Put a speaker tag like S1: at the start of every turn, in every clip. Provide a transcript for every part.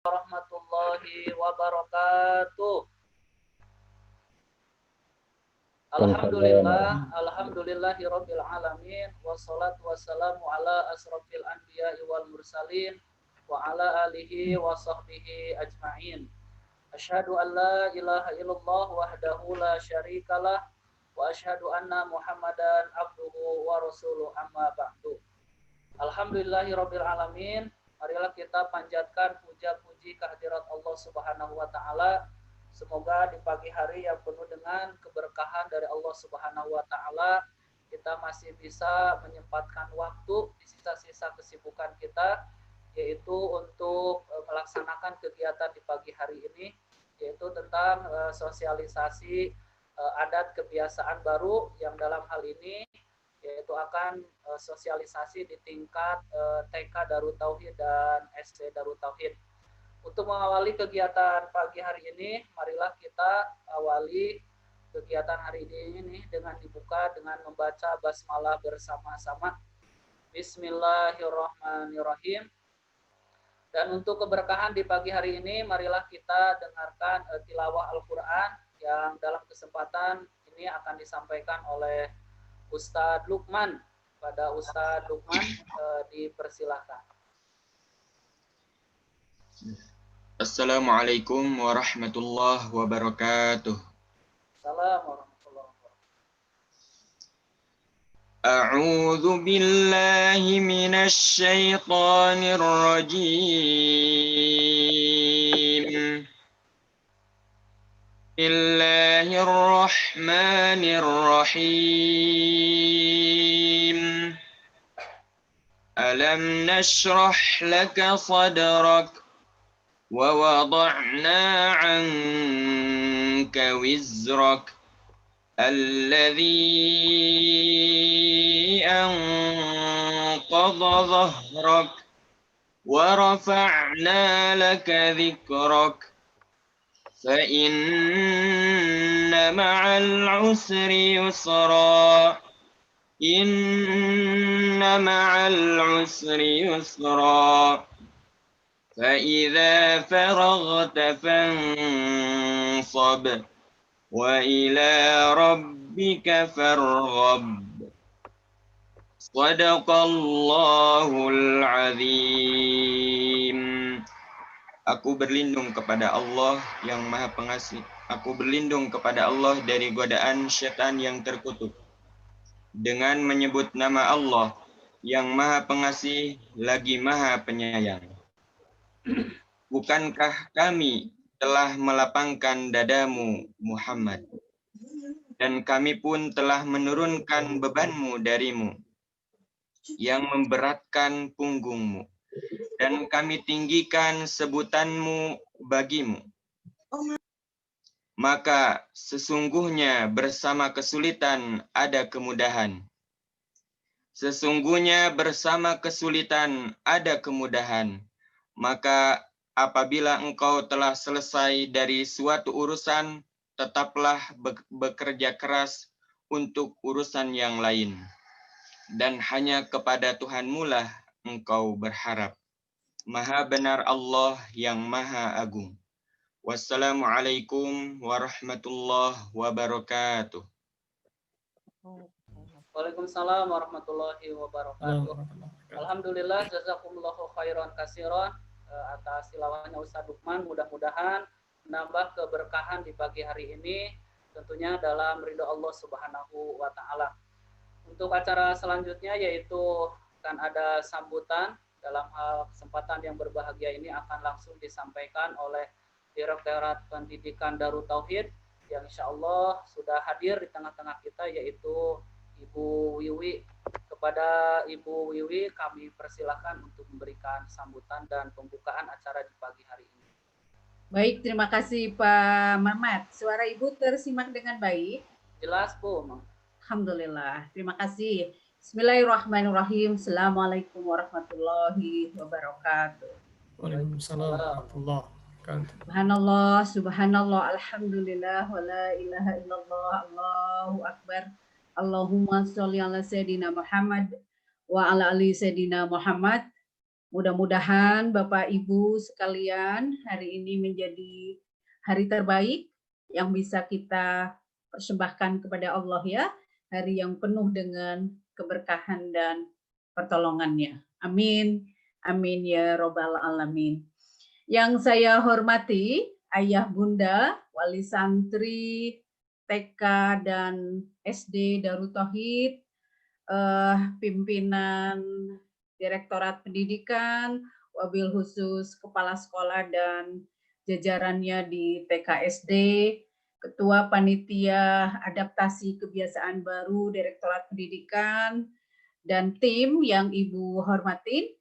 S1: warahmatullahi wabarakatuh. Alhamdulillahirabbil alamin wassalatu wassalamu ala asrofil anbiya'i wal mursalin wa ala alihi wa sahbihi ajma'in. Asyhadu an la ilaha illallah wahdahu la syarikalah wa asyhadu anna Muhammadan abduhu wa rasuluh amma ba'du. Alhamdulillahirabbil alamin. Marilah kita panjatkan puja-puji kehadirat Allah Subhanahu wa taala. Semoga di pagi hari yang penuh dengan keberkahan dari Allah Subhanahu wa taala, kita masih bisa menyempatkan waktu di sisa-sisa kesibukan kita, yaitu untuk melaksanakan kegiatan di pagi hari ini, yaitu tentang sosialisasi adat kebiasaan baru yang dalam hal ini yaitu akan sosialisasi di tingkat TK Darut Tauhid dan SD Darut Tauhid. Untuk mengawali kegiatan pagi hari ini, marilah kita awali kegiatan hari ini dengan dibuka dengan membaca basmalah bersama-sama. Bismillahirrahmanirrahim. Dan untuk keberkahan di pagi hari ini, marilah kita dengarkan tilawah Al-Quran yang dalam kesempatan ini akan disampaikan oleh Ustadz Lukman. Pada Ustadz Lukman dipersilahkan.
S2: Assalamualaikum warahmatullahi wabarakatuh.
S1: Assalamualaikum warahmatullahi wabarakatuh.
S2: A'udzu billahi minasy syaithanir rajim. Bismillahirrahmanirrahim. Alam nashrah laka sadrak wa wada'na 'anka wizrak alladhi anqadha dhahrak wa rafa'na laka dhikrak فإن مع العسر يسرا إن مع العسر يسرا فإذا فرغت فانصب وإلى ربك فارغب صدق الله العظيم. Aku berlindung kepada Allah yang Maha Pengasih. Aku berlindung kepada Allah dari godaan syaitan yang terkutuk. Dengan menyebut nama Allah yang Maha Pengasih lagi Maha Penyayang. Bukankah kami telah melapangkan dadamu, Muhammad? Dan kami pun telah menurunkan bebanmu darimu, yang memberatkan punggungmu. Dan kami tinggikan sebutanmu bagimu. Maka sesungguhnya bersama kesulitan ada kemudahan. Sesungguhnya bersama kesulitan ada kemudahan. Maka apabila engkau telah selesai dari suatu urusan, tetaplah bekerja keras untuk urusan yang lain. Dan hanya kepada Tuhanmu lah engkau berharap. Maha benar Allah yang Maha Agung. Wassalamualaikum warahmatullahi wabarakatuh.
S1: Waalaikumsalam warahmatullahi wabarakatuh. Alhamdulillah, jazakumullahu khairan katsiran atas tilawahnya Ustadz Lukman. Mudah-mudahan menambah keberkahan di pagi hari ini, tentunya dalam ridho Allah Subhanahu wa taala. Untuk acara selanjutnya yaitu akan ada sambutan. Dalam hal kesempatan yang berbahagia ini akan langsung disampaikan oleh Direktorat Pendidikan Darut Tauhid yang insya Allah sudah hadir di tengah-tengah kita, yaitu Ibu Wiwi. Kepada Ibu Wiwi kami persilahkan untuk memberikan sambutan dan pembukaan acara di pagi hari ini.
S3: Baik, terima kasih Pak Mamat. Suara Ibu tersimak dengan baik?
S1: Jelas Bu.
S3: Alhamdulillah, terima kasih. Bismillahirrahmanirrahim. Assalamualaikum warahmatullahi wabarakatuh.
S4: Waalaikumsalam warahmatullahi wabarakatuh.
S3: Subhanallah, subhanallah, alhamdulillah, wa la ilaha illallah, Allahu akbar. Allahumma sholli ala sayyidina Muhammad wa ala ali sayyidina Muhammad. Mudah-mudahan Bapak Ibu sekalian hari ini menjadi hari terbaik yang bisa kita persembahkan kepada Allah ya. Hari yang penuh dengan keberkahan dan pertolongannya. Amin. Amin ya robbal alamin. Yang saya hormati Ayah Bunda, Wali Santri, TK dan SD Darut Tauhid, pimpinan Direktorat Pendidikan, wabil khusus Kepala Sekolah dan jajarannya di TKSD, Ketua Panitia Adaptasi Kebiasaan Baru Direktorat Pendidikan, dan tim yang Ibu hormatin.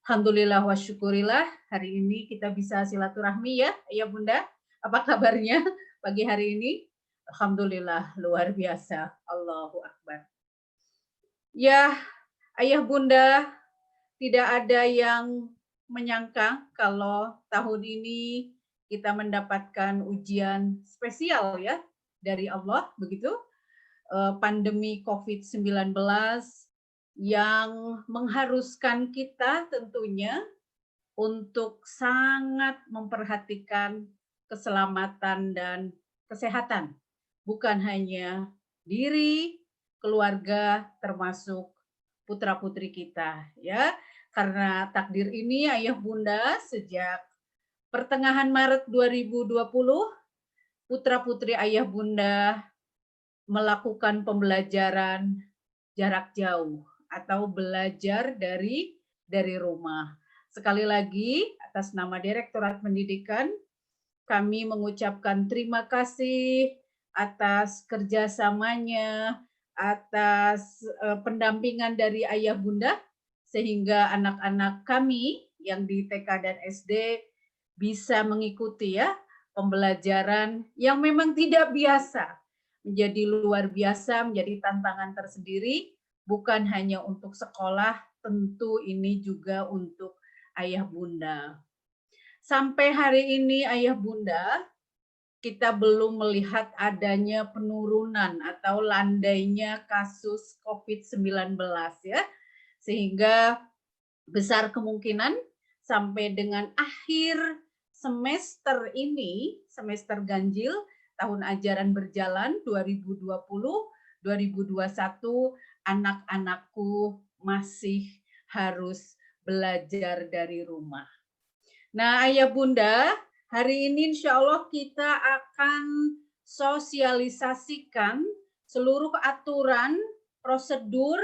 S3: Alhamdulillah wa syukurillah, hari ini kita bisa silaturahmi ya, Ayah Bunda. Apa kabarnya pagi hari ini? Alhamdulillah, luar biasa. Allahu Akbar. Ya, Ayah Bunda, tidak ada yang menyangka kalau tahun ini kita mendapatkan ujian spesial ya dari Allah, begitu. Pandemi COVID-19 yang mengharuskan kita tentunya untuk sangat memperhatikan keselamatan dan kesehatan. Bukan hanya diri, keluarga, termasuk putra-putri kita ya. Karena takdir ini Ayah Bunda sejak pertengahan Maret 2020 putra-putri Ayah Bunda melakukan pembelajaran jarak jauh atau belajar dari rumah. Sekali lagi atas nama Direktorat Pendidikan kami mengucapkan terima kasih atas kerjasamanya, atas pendampingan dari Ayah Bunda sehingga anak-anak kami yang di TK dan SD bisa mengikuti ya pembelajaran yang memang tidak biasa, menjadi luar biasa, menjadi tantangan tersendiri, bukan hanya untuk sekolah, tentu ini juga untuk Ayah Bunda. Sampai hari ini Ayah Bunda, kita belum melihat adanya penurunan atau landainya kasus COVID-19 ya. Sehingga besar kemungkinan sampai dengan akhir semester ini, semester ganjil, tahun ajaran berjalan 2020-2021, anak-anakku masih harus belajar dari rumah. Nah, Ayah Bunda, hari ini insya Allah kita akan sosialisasikan seluruh aturan, prosedur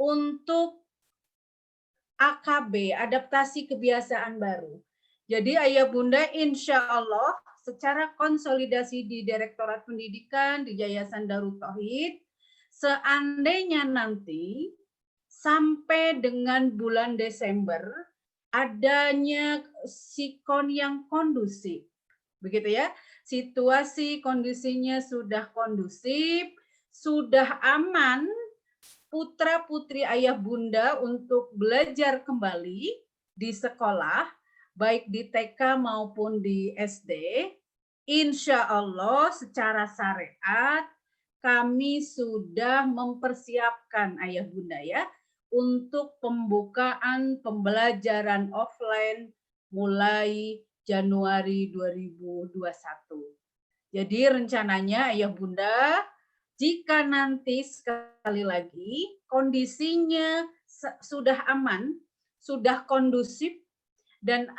S3: untuk AKB, adaptasi kebiasaan baru. Jadi Ayah Bunda insya Allah secara konsolidasi di Direktorat Pendidikan di Yayasan Darut Tauhid, seandainya nanti sampai dengan bulan Desember adanya sikon yang kondusif, begitu ya, situasi kondisinya sudah kondusif, sudah aman, putra-putri Ayah Bunda untuk belajar kembali di sekolah, baik di TK maupun di SD, insya Allah secara syariat kami sudah mempersiapkan Ayah Bunda ya, untuk pembukaan pembelajaran offline mulai Januari 2021. Jadi rencananya Ayah Bunda, jika nanti sekali lagi kondisinya sudah aman, sudah kondusif, dan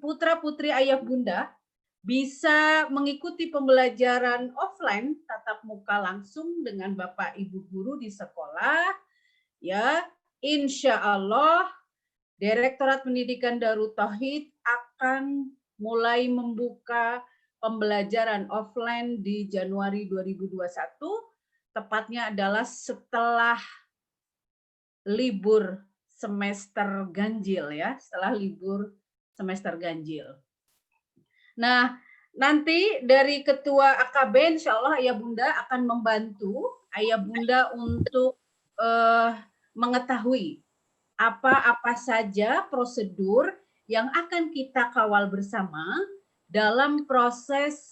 S3: putra-putri Ayah Bunda bisa mengikuti pembelajaran offline tatap muka langsung dengan Bapak Ibu guru di sekolah, ya insya Allah Direktorat Pendidikan Darut Tauhid akan mulai membuka pembelajaran offline di Januari 2021. Tepatnya adalah setelah libur semester ganjil ya, setelah libur semester ganjil. Nah, nanti dari Ketua AKB insya Allah Ayah Bunda akan membantu Ayah Bunda untuk mengetahui apa-apa saja prosedur yang akan kita kawal bersama dalam proses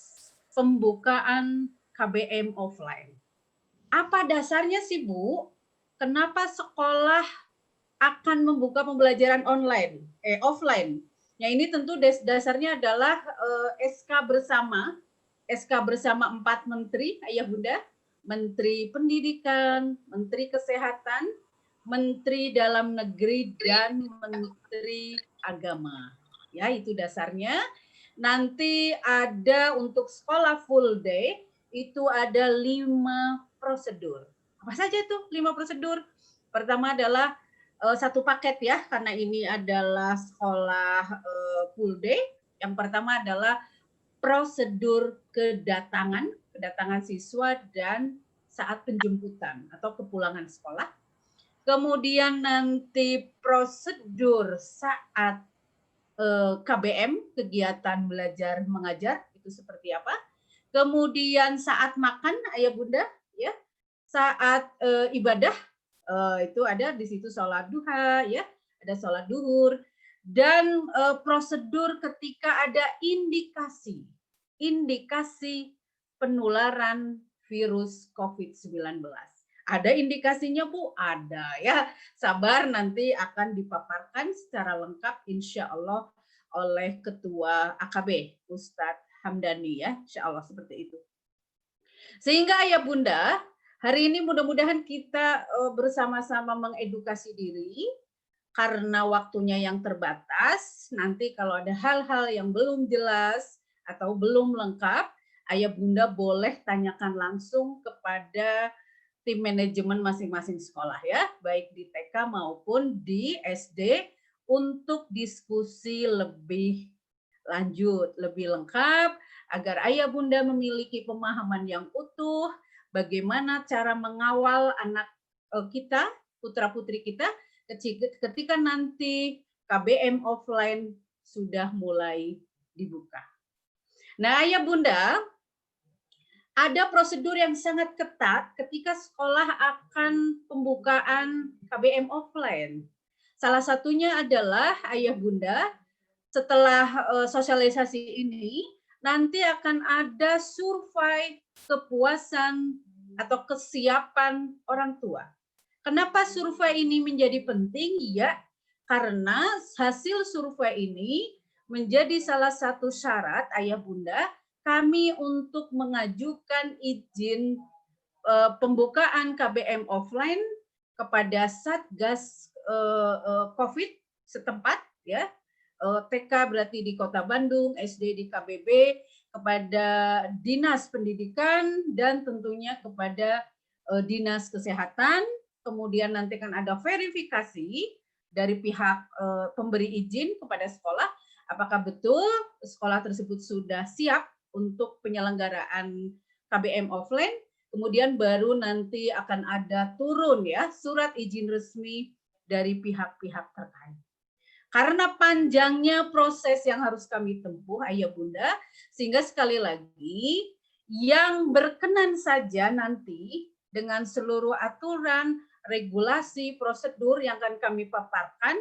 S3: pembukaan KBM offline. Apa dasarnya sih Bu? Kenapa sekolah akan membuka pembelajaran offline. Ya, ini tentu dasarnya adalah SK bersama 4 menteri, Ayah Bunda, Menteri Pendidikan, Menteri Kesehatan, Menteri Dalam Negeri, dan Menteri Agama. Ya, itu dasarnya. Nanti ada untuk sekolah full day, itu ada 5 prosedur. Apa saja itu 5 prosedur? Pertama adalah satu paket ya, karena ini adalah sekolah full day. Yang pertama adalah prosedur kedatangan siswa dan saat penjemputan atau kepulangan sekolah. Kemudian nanti prosedur saat KBM, kegiatan belajar mengajar, itu seperti apa. Kemudian saat makan, Ayah Bunda, ya, saat ibadah, itu ada di situ sholat duha, ya, ada sholat duhur, dan prosedur ketika ada indikasi penularan virus COVID-19. Ada indikasinya Bu? Ada ya. Sabar, nanti akan dipaparkan secara lengkap insya Allah oleh Ketua AKB Ustadz Hamdani ya, insya Allah seperti itu. Sehingga Ayah Bunda, hari ini mudah-mudahan kita bersama-sama mengedukasi diri, karena waktunya yang terbatas. Nanti kalau ada hal-hal yang belum jelas atau belum lengkap, Ayah Bunda boleh tanyakan langsung kepada tim manajemen masing-masing sekolah ya, baik di TK maupun di SD, untuk diskusi lebih lanjut, lebih lengkap, agar Ayah Bunda memiliki pemahaman yang utuh bagaimana cara mengawal anak kita, putra-putri kita, ketika nanti KBM offline sudah mulai dibuka. Nah, Ayah Bunda, ada prosedur yang sangat ketat ketika sekolah akan pembukaan KBM offline. Salah satunya adalah Ayah Bunda, setelah sosialisasi ini, nanti akan ada survei kepuasan atau kesiapan orang tua. Kenapa survei ini menjadi penting? Ya, karena hasil survei ini menjadi salah satu syarat Ayah Bunda kami untuk mengajukan izin pembukaan KBM offline kepada Satgas COVID setempat ya. TK berarti di Kota Bandung, SD di KBB, kepada Dinas Pendidikan, dan tentunya kepada Dinas Kesehatan. Kemudian nanti kan ada verifikasi dari pihak pemberi izin kepada sekolah, apakah betul sekolah tersebut sudah siap untuk penyelenggaraan KBM offline. Kemudian baru nanti akan ada turun ya surat izin resmi dari pihak-pihak terkait. Karena panjangnya proses yang harus kami tempuh Ayah Bunda, sehingga sekali lagi yang berkenan saja nanti dengan seluruh aturan, regulasi, prosedur yang akan kami paparkan,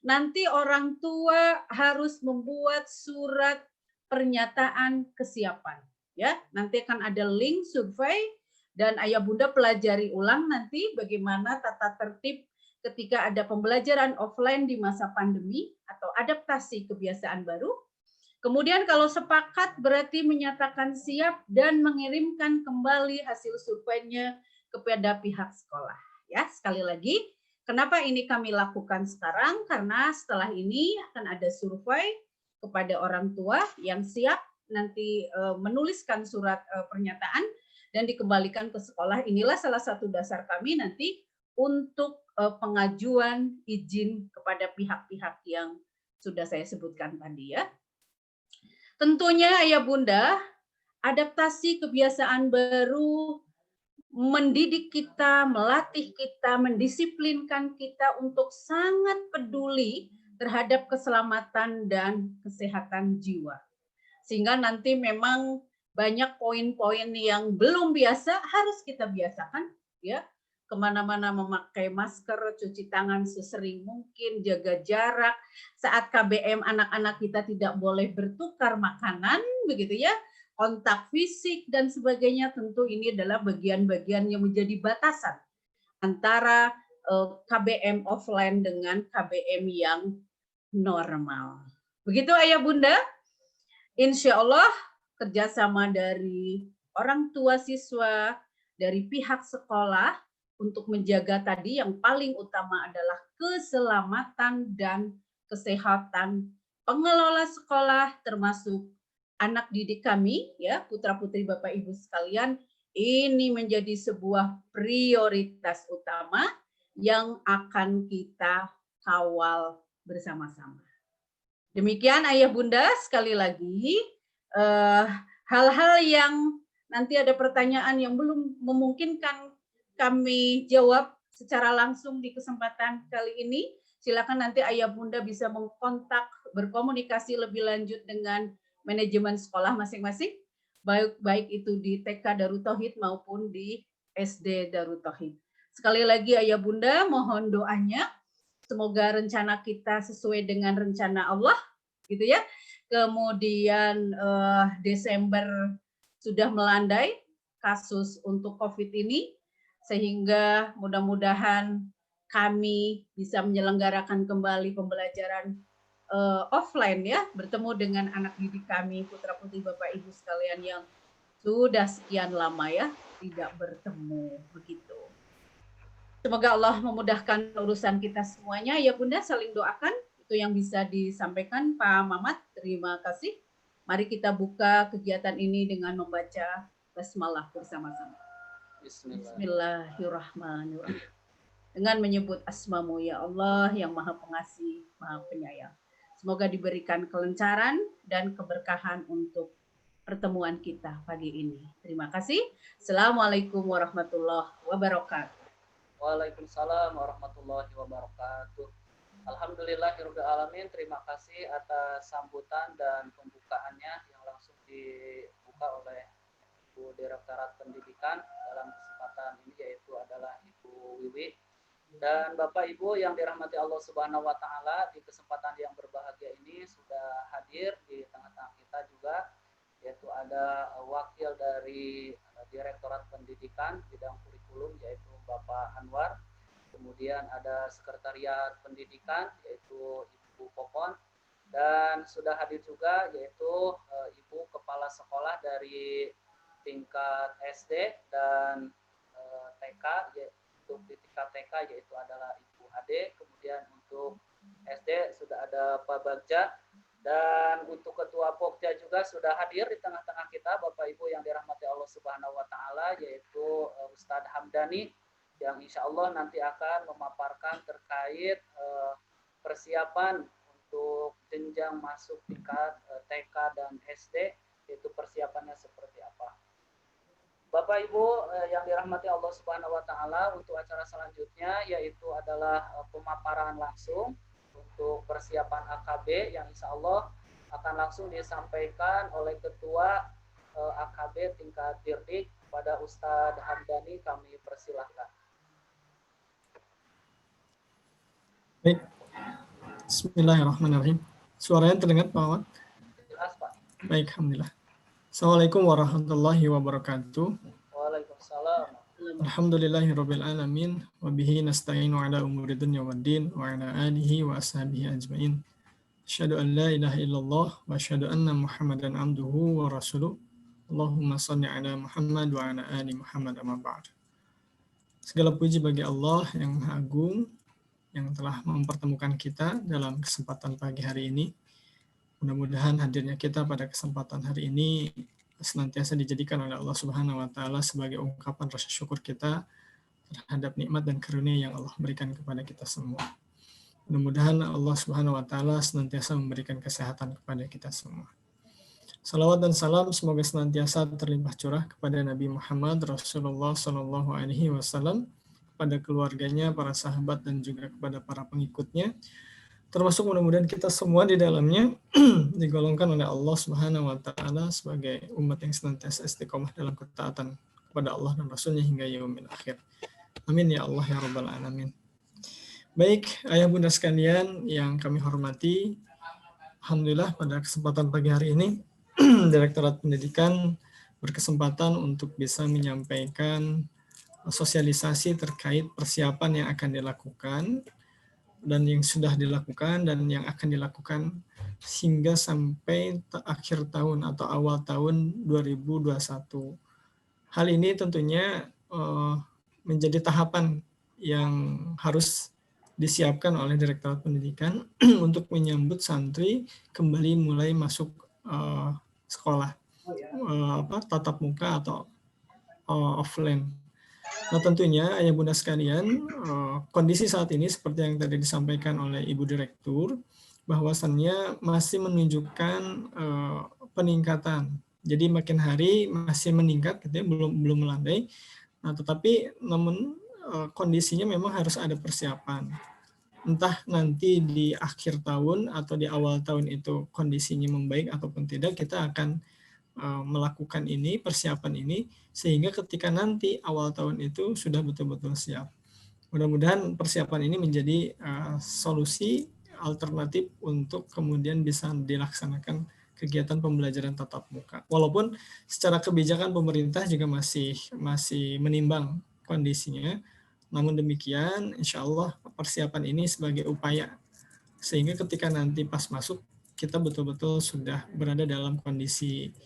S3: nanti orang tua harus membuat surat pernyataan kesiapan. Ya, nanti akan ada link survei dan Ayah Bunda pelajari ulang nanti bagaimana tata tertib ketika ada pembelajaran offline di masa pandemi atau adaptasi kebiasaan baru. Kemudian kalau sepakat berarti menyatakan siap dan mengirimkan kembali hasil surveinya kepada pihak sekolah. Ya, sekali lagi, kenapa ini kami lakukan sekarang? Karena setelah ini akan ada survei kepada orang tua yang siap nanti menuliskan surat pernyataan dan dikembalikan ke sekolah. Inilah salah satu dasar kami nanti untuk pengajuan izin kepada pihak-pihak yang sudah saya sebutkan tadi ya. Tentunya Ayah Bunda, adaptasi kebiasaan baru mendidik kita, melatih kita, mendisiplinkan kita untuk sangat peduli terhadap keselamatan dan kesehatan jiwa. Sehingga nanti memang banyak poin-poin yang belum biasa harus kita biasakan ya. Kemana-mana memakai masker, cuci tangan sesering mungkin, jaga jarak. Saat KBM anak-anak kita tidak boleh bertukar makanan, begitu ya. Kontak fisik dan sebagainya, tentu ini adalah bagian-bagian yang menjadi batasan antara KBM offline dengan KBM yang normal. Begitu Ayah Bunda, insya Allah kerjasama dari orang tua siswa, dari pihak sekolah untuk menjaga tadi yang paling utama adalah keselamatan dan kesehatan pengelola sekolah termasuk anak didik kami, ya putra-putri Bapak Ibu sekalian, ini menjadi sebuah prioritas utama yang akan kita kawal bersama-sama. Demikian Ayah Bunda, sekali lagi hal-hal yang nanti ada pertanyaan yang belum memungkinkan kami jawab secara langsung di kesempatan kali ini, silakan nanti Ayah Bunda bisa mengkontak, berkomunikasi lebih lanjut dengan manajemen sekolah masing-masing, baik itu di TK Darut Tauhid maupun di SD Darut Tauhid. Sekali lagi Ayah Bunda, mohon doanya, semoga rencana kita sesuai dengan rencana Allah, gitu ya. Kemudian Desember sudah melandai kasus untuk COVID ini, sehingga mudah-mudahan kami bisa menyelenggarakan kembali pembelajaran offline ya, bertemu dengan anak didik kami, putra-putri Bapak Ibu sekalian yang sudah sekian lama ya tidak bertemu, begitu. Semoga Allah memudahkan urusan kita semuanya. Ya Bunda, saling doakan. Itu yang bisa disampaikan Pak Mamat. Terima kasih. Mari kita buka kegiatan ini dengan membaca basmalah bersama-sama. Bismillahirrahmanirrahim. Dengan menyebut asmamu ya Allah yang Maha Pengasih, Maha Penyayang. Semoga diberikan kelancaran dan keberkahan untuk pertemuan kita pagi ini. Terima kasih. Assalamualaikum warahmatullahi wabarakatuh.
S1: Waalaikumsalam warahmatullahi wabarakatuh. Alhamdulillahirabbil alamin. Terima kasih atas sambutan dan pembukaannya yang langsung dibuka oleh Ibu Direktorat Pendidikan dalam kesempatan ini, yaitu adalah Ibu Wiwi. Dan Bapak Ibu yang dirahmati Allah Subhanahu wa taala, di kesempatan yang berbahagia ini sudah hadir di tengah-tengah kita juga, yaitu ada wakil dari Direktorat Pendidikan bidang kurikulum yaitu Bapak Anwar. Kemudian ada Sekretariat Pendidikan yaitu Ibu Popon, dan sudah hadir juga yaitu Ibu Kepala Sekolah dari tingkat SD dan TK, untuk di tingkat TK yaitu adalah Ibu Ade. Kemudian untuk SD sudah ada Pak Bagja, dan untuk Ketua Pokja juga sudah hadir di tengah-tengah kita, Bapak Ibu yang dirahmati Allah Subhanahu wa taala, yaitu Ustadz Hamdani, yang insya Allah nanti akan memaparkan terkait persiapan untuk jenjang masuk tingkat TK dan SD, yaitu persiapannya seperti apa. Bapak Ibu yang dirahmati Allah Subhanahu wa taala, untuk acara selanjutnya yaitu adalah pemaparan langsung untuk persiapan AKB yang insya Allah akan langsung disampaikan oleh Ketua AKB tingkat Dirdik pada Ustadz Hamdani. Kami persilahkan.
S4: Baik. Bismillahirrahmanirrahim. Suaranya terdengar Pak Ahmad?
S1: Jelas Pak.
S4: Baik, alhamdulillah. Assalamualaikum warahmatullahi wabarakatuh.
S1: Waalaikumsalam.
S4: Alhamdulillahirabbil alamin wa bihi nasta'inu ala umuri dunya waddin wa ala alihi wa ashabihi ajmain. Asyhadu an la ilaha illallah wa asyhadu anna Muhammadan abduhu wa rasuluh. Allahumma shalli ala Muhammad wa ala ali Muhammad amma ba'd. Segala puji bagi Allah yang Maha Agung yang telah mempertemukan kita dalam kesempatan pagi hari ini. Mudah-mudahan hadirnya kita pada kesempatan hari ini senantiasa dijadikan oleh Allah Subhanahu wa taala sebagai ungkapan rasa syukur kita terhadap nikmat dan karunia yang Allah berikan kepada kita semua. Mudah-mudahan Allah Subhanahu wa taala senantiasa memberikan kesehatan kepada kita semua. Salawat dan salam semoga senantiasa terlimpah curah kepada Nabi Muhammad Rasulullah sallallahu alaihi wasallam, kepada keluarganya, para sahabat dan juga kepada para pengikutnya. Termasuk mudah-mudahan kita semua di dalamnya digolongkan oleh Allah Subhanahu wa taala sebagai umat yang senantiasa istiqomah dalam ketaatan kepada Allah dan Rasulnya hingga yaumil akhir. Amin ya Allah ya rabbal alamin. Baik, ayah bunda sekalian yang kami hormati, alhamdulillah pada kesempatan pagi hari ini Direktorat Pendidikan berkesempatan untuk bisa menyampaikan sosialisasi terkait persiapan yang akan dilakukan dan yang sudah dilakukan dan yang akan dilakukan hingga sampai akhir tahun atau awal tahun 2021. Hal ini tentunya menjadi tahapan yang harus disiapkan oleh Direktorat Pendidikan untuk menyambut santri kembali mulai masuk sekolah tatap muka atau offline. Nah tentunya ayah bunda sekalian, kondisi saat ini seperti yang tadi disampaikan oleh Ibu Direktur, bahwasannya masih menunjukkan peningkatan. Jadi makin hari masih meningkat, gitu ya, belum melandai. Nah tetapi namun kondisinya memang harus ada persiapan. Entah nanti di akhir tahun atau di awal tahun itu kondisinya membaik ataupun tidak, kita akan melakukan ini, persiapan ini, sehingga ketika nanti awal tahun itu sudah betul-betul siap. Mudah-mudahan persiapan ini menjadi solusi alternatif untuk kemudian bisa dilaksanakan kegiatan pembelajaran tatap muka. Walaupun secara kebijakan pemerintah juga masih menimbang kondisinya, namun demikian insya Allah persiapan ini sebagai upaya sehingga ketika nanti pas masuk kita betul-betul sudah berada dalam kondisi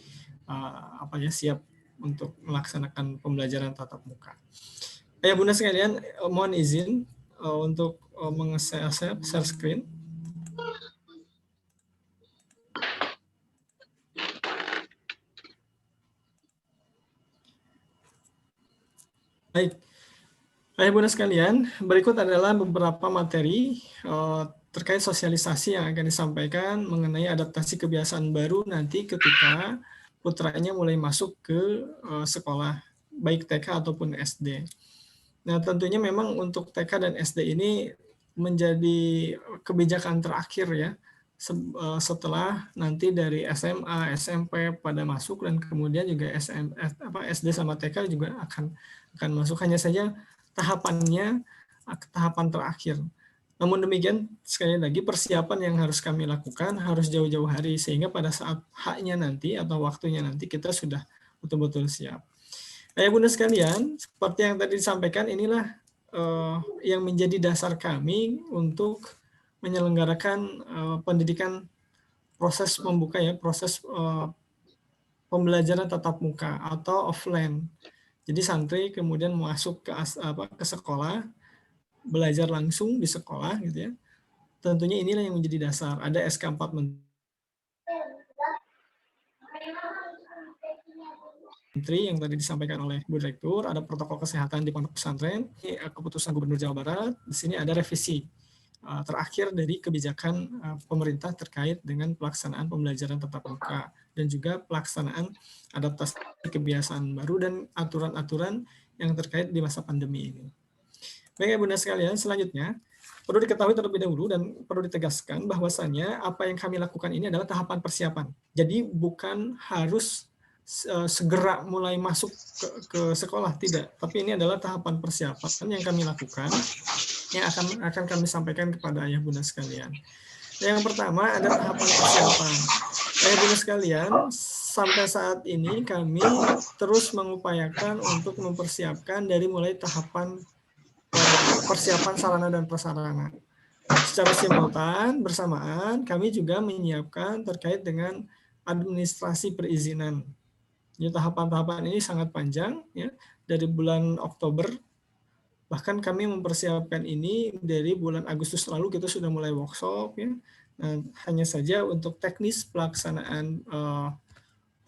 S4: siap untuk melaksanakan pembelajaran tatap muka. Ayah bunda sekalian, mohon izin untuk share screen. Baik, ayah bunda sekalian, berikut adalah beberapa materi terkait sosialisasi yang akan disampaikan mengenai adaptasi kebiasaan baru nanti ketika putranya mulai masuk ke sekolah, baik TK ataupun SD. Nah tentunya memang untuk TK dan SD ini menjadi kebijakan terakhir ya, setelah nanti dari SMA, SMP pada masuk dan kemudian juga SD sama TK juga akan masuk, hanya saja tahapannya tahapan terakhir. Namun demikian, sekali lagi persiapan yang harus kami lakukan harus jauh-jauh hari, sehingga pada saat haknya nanti atau waktunya nanti kita sudah betul-betul siap. Ayah bunda sekalian, seperti yang tadi disampaikan, inilah yang menjadi dasar kami untuk menyelenggarakan pendidikan proses membuka ya, proses pembelajaran tatap muka atau offline. Jadi santri kemudian masuk ke sekolah, belajar langsung di sekolah gitu ya. Tentunya inilah yang menjadi dasar. Ada SK 4 Menteri yang tadi disampaikan oleh Bu Direktur, ada protokol kesehatan di pondok pesantren, keputusan Gubernur Jawa Barat, di sini ada revisi terakhir dari kebijakan pemerintah terkait dengan pelaksanaan pembelajaran tatap muka dan juga pelaksanaan adaptasi kebiasaan baru dan aturan-aturan yang terkait di masa pandemi ini. Baik, bunda sekalian, selanjutnya perlu diketahui terlebih dahulu dan perlu ditegaskan bahwasannya apa yang kami lakukan ini adalah tahapan persiapan. Jadi bukan harus segera mulai masuk ke sekolah, tidak. Tapi ini adalah tahapan persiapan yang kami lakukan, yang akan kami sampaikan kepada ayah bunda sekalian. Yang pertama ada tahapan persiapan. Ayah bunda sekalian, sampai saat ini kami terus mengupayakan untuk mempersiapkan dari mulai tahapan persiapan sarana dan prasarana. Secara simultan bersamaan kami juga menyiapkan terkait dengan administrasi perizinan. Ya, tahapan-tahapan ini sangat panjang ya, dari bulan Oktober, bahkan kami mempersiapkan ini dari bulan Agustus lalu kita sudah mulai workshop ya. Nah, hanya saja untuk teknis pelaksanaan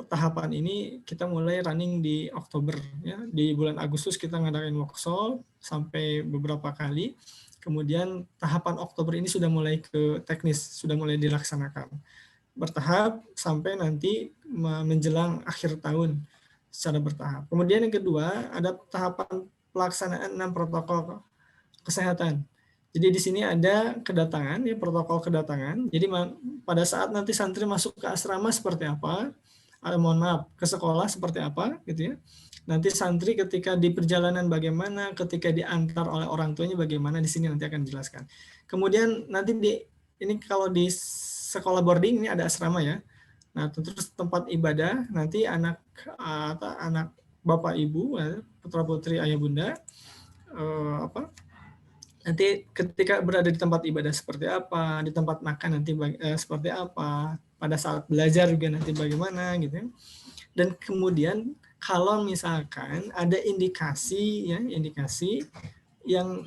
S4: tahapan ini kita mulai running di Oktober ya. Di bulan Agustus kita ngadain workshop sampai beberapa kali. Kemudian tahapan Oktober ini sudah mulai ke teknis, sudah mulai dilaksanakan. Bertahap sampai nanti menjelang akhir tahun secara bertahap. Kemudian yang kedua ada tahapan pelaksanaan 6 protokol kesehatan. Jadi di sini ada kedatangan, ya, protokol kedatangan. Jadi pada saat nanti santri masuk ke asrama seperti apa, mohon maaf, ke sekolah seperti apa, gitu ya. Nanti santri ketika di perjalanan bagaimana, ketika diantar oleh orang tuanya bagaimana, di sini nanti akan dijelaskan. Kemudian nanti ini kalau di sekolah boarding ini ada asrama ya. Nah, terus tempat ibadah nanti anak bapak ibu putra putri ayah bunda, nanti ketika berada di tempat ibadah seperti apa, di tempat makan nanti seperti apa, pada saat belajar juga nanti bagaimana gitu ya. Dan kemudian kalau misalkan ada indikasi yang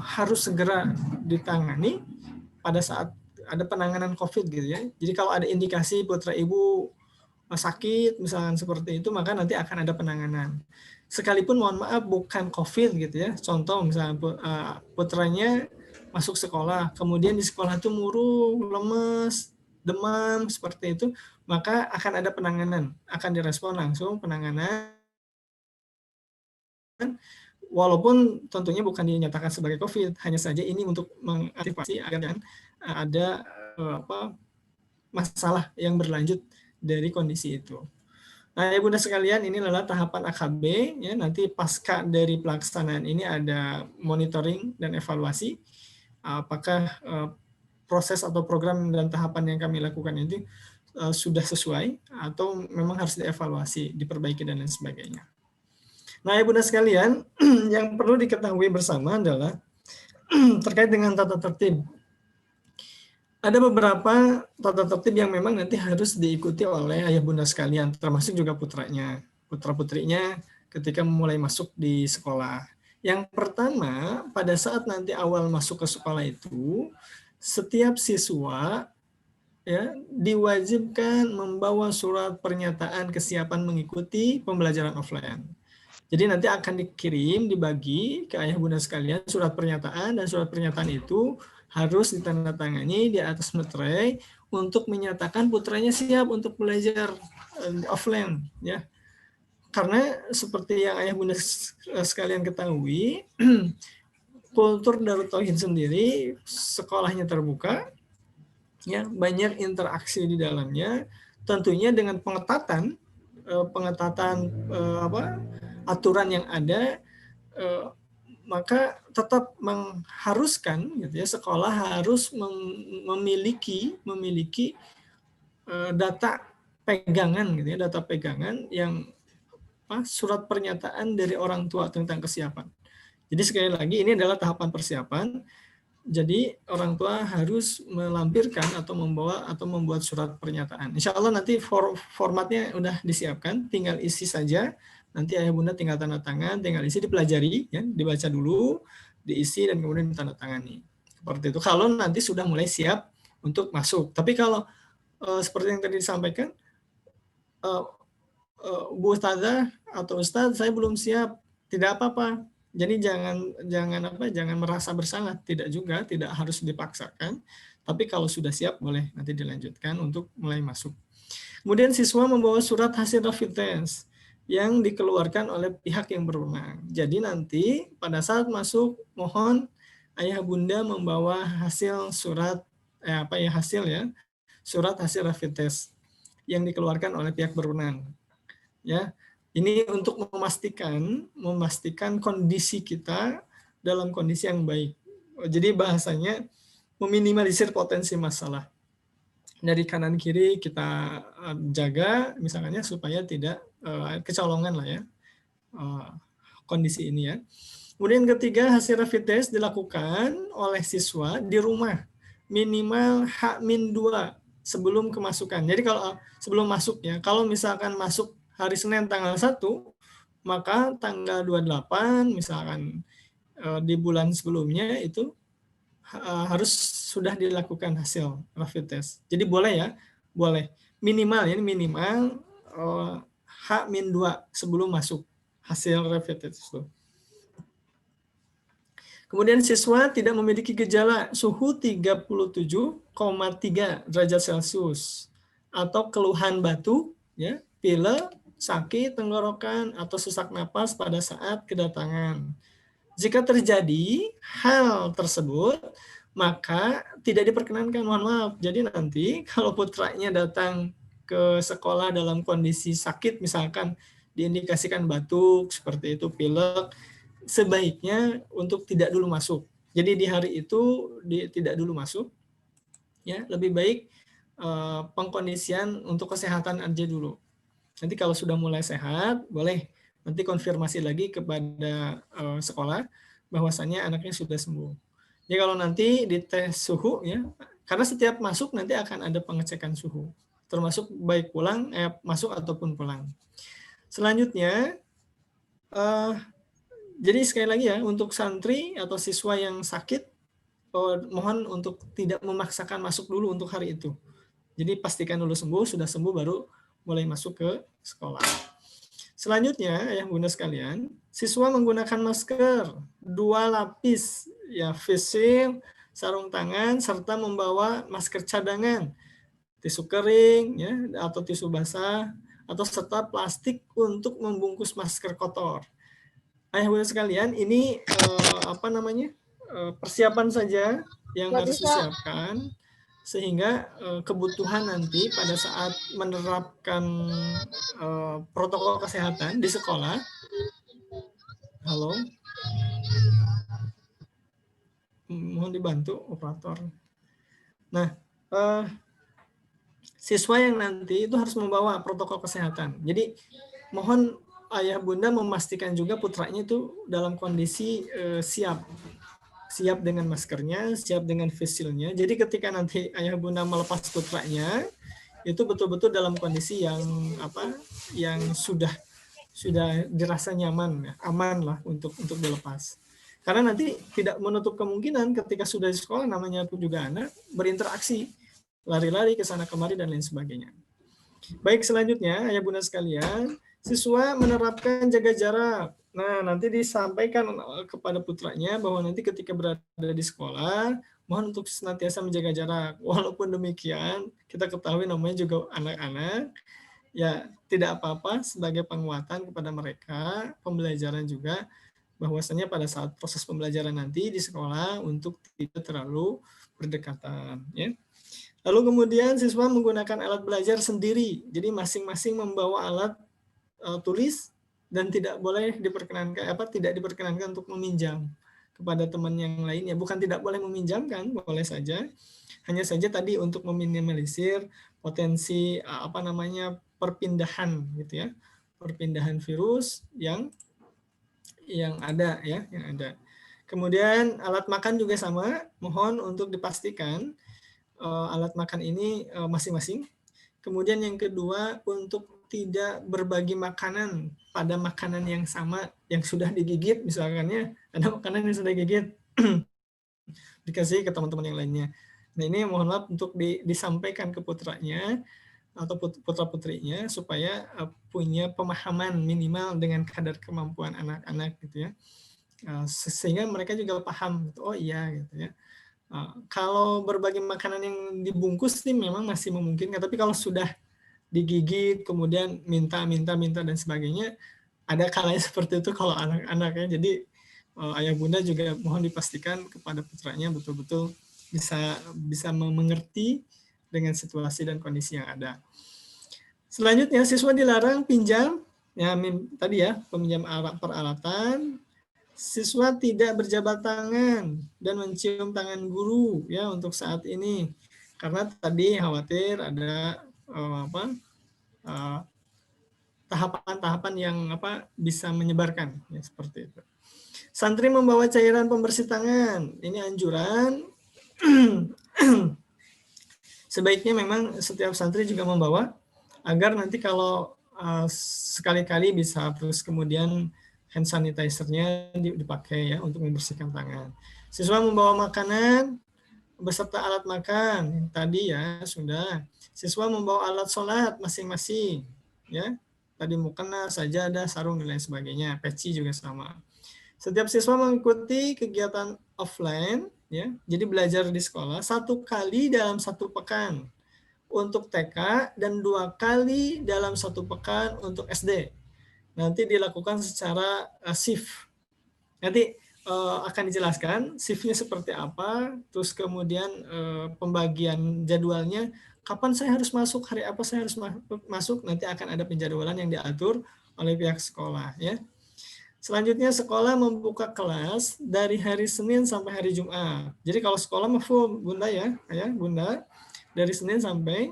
S4: harus segera ditangani pada saat ada penanganan COVID gitu ya. Jadi kalau ada indikasi putra ibu sakit misalkan seperti itu, maka nanti akan ada penanganan. Sekalipun mohon maaf bukan COVID gitu ya. Contoh misalnya putranya masuk sekolah, kemudian di sekolah itu murung, lemes, demam seperti itu, maka akan ada penanganan, akan direspon langsung penanganan. Walaupun tentunya bukan dinyatakan sebagai COVID, hanya saja ini untuk mengantisipasi agar ada masalah yang berlanjut dari kondisi itu. Nah, ya Bunda sekalian, ini adalah tahapan AKB. Ya, nanti pasca dari pelaksanaan ini ada monitoring dan evaluasi. Apakah proses atau program dan tahapan yang kami lakukan itu sudah sesuai atau memang harus dievaluasi, diperbaiki dan lain sebagainya. Nah, ya Bunda sekalian, yang perlu diketahui bersama adalah terkait dengan tata tertib. Ada beberapa tata tertib yang memang nanti harus diikuti oleh ayah bunda sekalian, termasuk juga putranya, putra-putrinya ketika mulai masuk di sekolah. Yang pertama, pada saat nanti awal masuk ke sekolah itu, setiap siswa ya diwajibkan membawa surat pernyataan kesiapan mengikuti pembelajaran offline. Jadi nanti akan dikirim, dibagi ke ayah bunda sekalian surat pernyataan, dan surat pernyataan itu harus ditandatangani di atas materai untuk menyatakan putranya siap untuk belajar offline ya. Karena seperti yang ayah bunda sekalian ketahui, kultur Darut Tauhid sendiri sekolahnya terbuka ya, banyak interaksi di dalamnya, tentunya dengan pengetatan aturan yang ada, maka tetap mengharuskan gitu ya, sekolah harus memiliki data pegangan gitu ya, data pegangan yang surat pernyataan dari orang tua tentang kesiapan. Jadi sekali lagi ini adalah tahapan persiapan. Jadi orang tua harus melampirkan atau membuat surat pernyataan. Insya Allah nanti formatnya udah disiapkan, tinggal isi saja. Nanti ayah bunda tinggal tanda tangan, tinggal isi, dipelajari, ya, dibaca dulu, diisi, dan kemudian ditandatangani. Seperti itu. Kalau nanti sudah mulai siap untuk masuk. Tapi kalau seperti yang tadi disampaikan, Bu Ustazah atau Ustadz, saya belum siap, tidak apa-apa. Jadi jangan merasa bersalah, tidak juga, tidak harus dipaksakan. Tapi kalau sudah siap, boleh nanti dilanjutkan untuk mulai masuk. Kemudian siswa membawa surat hasil rapid test yang dikeluarkan oleh pihak yang berwenang. Jadi nanti pada saat masuk, mohon ayah bunda membawa hasil surat surat hasil rapid test yang dikeluarkan oleh pihak berwenang. Ya, ini untuk memastikan kondisi kita dalam kondisi yang baik. Jadi bahasanya meminimalisir potensi masalah. Dari kanan kiri kita jaga misalnya supaya tidak kecolongan lah ya kondisi ini ya. Kemudian ketiga, hasil rapid test dilakukan oleh siswa di rumah minimal H-2 sebelum kemasukan. Jadi kalau sebelum masuk ya, kalau misalkan masuk hari Senin tanggal 1, maka tanggal 28 misalkan di bulan sebelumnya itu harus sudah dilakukan hasil rapid test. Jadi boleh ya, boleh. Minimal H-2 sebelum masuk hasil rapid test itu. Kemudian siswa tidak memiliki gejala suhu 37,3 derajat Celcius atau keluhan batuk, ya, pilek, sakit tenggorokan, atau sesak napas pada saat kedatangan. Jika terjadi hal tersebut, maka tidak diperkenankan, mohon maaf. Jadi nanti kalau putranya datang ke sekolah dalam kondisi sakit, misalkan diindikasikan batuk, seperti itu, pilek, sebaiknya untuk tidak dulu masuk. Jadi di hari itu tidak dulu masuk. Ya, lebih baik pengkondisian untuk kesehatan aja dulu. Nanti kalau sudah mulai sehat, boleh nanti konfirmasi lagi kepada sekolah bahwasannya anaknya sudah sembuh. Jadi kalau nanti dites suhu ya, karena setiap masuk nanti akan ada pengecekan suhu, termasuk baik pulang, masuk ataupun pulang. Selanjutnya, jadi sekali lagi ya, untuk santri atau siswa yang sakit, mohon untuk tidak memaksakan masuk dulu untuk hari itu. Jadi pastikan dulu sembuh, sudah sembuh baru mulai masuk ke sekolah. Selanjutnya, ayah bunda sekalian, siswa menggunakan masker 2 lapis, ya face shield, sarung tangan, serta membawa masker cadangan, tisu kering, ya atau tisu basah, atau serta plastik untuk membungkus masker kotor. Ayah bunda sekalian, ini persiapan saja yang harus disiapkan, sehingga kebutuhan nanti pada saat menerapkan protokol kesehatan di sekolah. Halo, mohon dibantu operator. Nah, siswa yang nanti itu harus membawa protokol kesehatan. Jadi mohon ayah bunda memastikan juga putranya itu dalam kondisi siap dengan maskernya, siap dengan face shield-nya. Jadi ketika nanti ayah bunda melepas putranya, itu betul-betul dalam kondisi yang sudah dirasa nyaman, ya, aman lah untuk dilepas. Karena nanti tidak menutup kemungkinan ketika sudah di sekolah, namanya pun juga anak, berinteraksi, lari-lari ke sana kemari dan lain sebagainya. Baik, selanjutnya ayah bunda sekalian, siswa menerapkan jaga jarak. Nah, nanti disampaikan kepada putranya bahwa nanti ketika berada di sekolah, mohon untuk senantiasa menjaga jarak. Walaupun demikian, kita ketahui namanya juga anak-anak, ya tidak apa-apa sebagai penguatan kepada mereka, pembelajaran juga, bahwasanya pada saat proses pembelajaran nanti di sekolah untuk tidak terlalu berdekatan. Ya. Lalu kemudian siswa menggunakan alat belajar sendiri, jadi masing-masing membawa alat tulis dan tidak diperkenankan untuk meminjam kepada teman yang lainnya. Bukan tidak boleh meminjamkan, boleh saja. Hanya saja tadi untuk meminimalisir potensi perpindahan gitu ya. Perpindahan virus yang ada ya, yang ada. Kemudian alat makan juga sama, mohon untuk dipastikan alat makan ini masing-masing. Kemudian yang kedua, untuk tidak berbagi makanan pada makanan yang sama yang sudah digigit, misalkan ya, ada makanan yang sudah digigit dikasih ke teman-teman yang lainnya. Nah, ini mohon maaf untuk disampaikan ke putranya atau putra-putrinya supaya punya pemahaman minimal dengan kadar kemampuan anak-anak gitu ya. Sehingga mereka juga paham, oh iya gitu ya. Kalau berbagi makanan yang dibungkus sih memang masih memungkinkan, tapi kalau sudah digigit, kemudian minta dan sebagainya, ada kalanya seperti itu kalau anak-anaknya. Jadi ayah bunda juga mohon dipastikan kepada putranya betul-betul bisa mengerti dengan situasi dan kondisi yang ada. Selanjutnya, siswa dilarang pinjam, ya tadi ya, peminjam peralatan. Siswa tidak berjabat tangan dan mencium tangan guru ya untuk saat ini, karena tadi khawatir ada tahapan-tahapan yang bisa menyebarkan ya, seperti itu. Santri membawa cairan pembersih tangan, ini anjuran. Sebaiknya memang setiap santri juga membawa, agar nanti kalau sekali-kali bisa terus kemudian hand sanitizer-nya dipakai ya untuk membersihkan tangan. Siswa membawa makanan beserta alat makan, tadi ya sudah. Siswa membawa alat sholat masing-masing, ya. Tadi mukena, sajadah, sarung dan lain sebagainya. Peci juga sama. Setiap siswa mengikuti kegiatan offline, ya. Jadi belajar di sekolah 1 kali dalam 1 pekan untuk TK dan 2 kali dalam 1 pekan untuk SD. Nanti dilakukan secara shift. Nanti akan dijelaskan shiftnya seperti apa, terus kemudian pembagian jadwalnya, kapan saya harus masuk, hari apa saya harus masuk, nanti akan ada penjadwalan yang diatur oleh pihak sekolah. Ya. Selanjutnya sekolah membuka kelas dari hari Senin sampai hari Jumat. Jadi kalau sekolah full, Bunda ya, Bunda, dari Senin sampai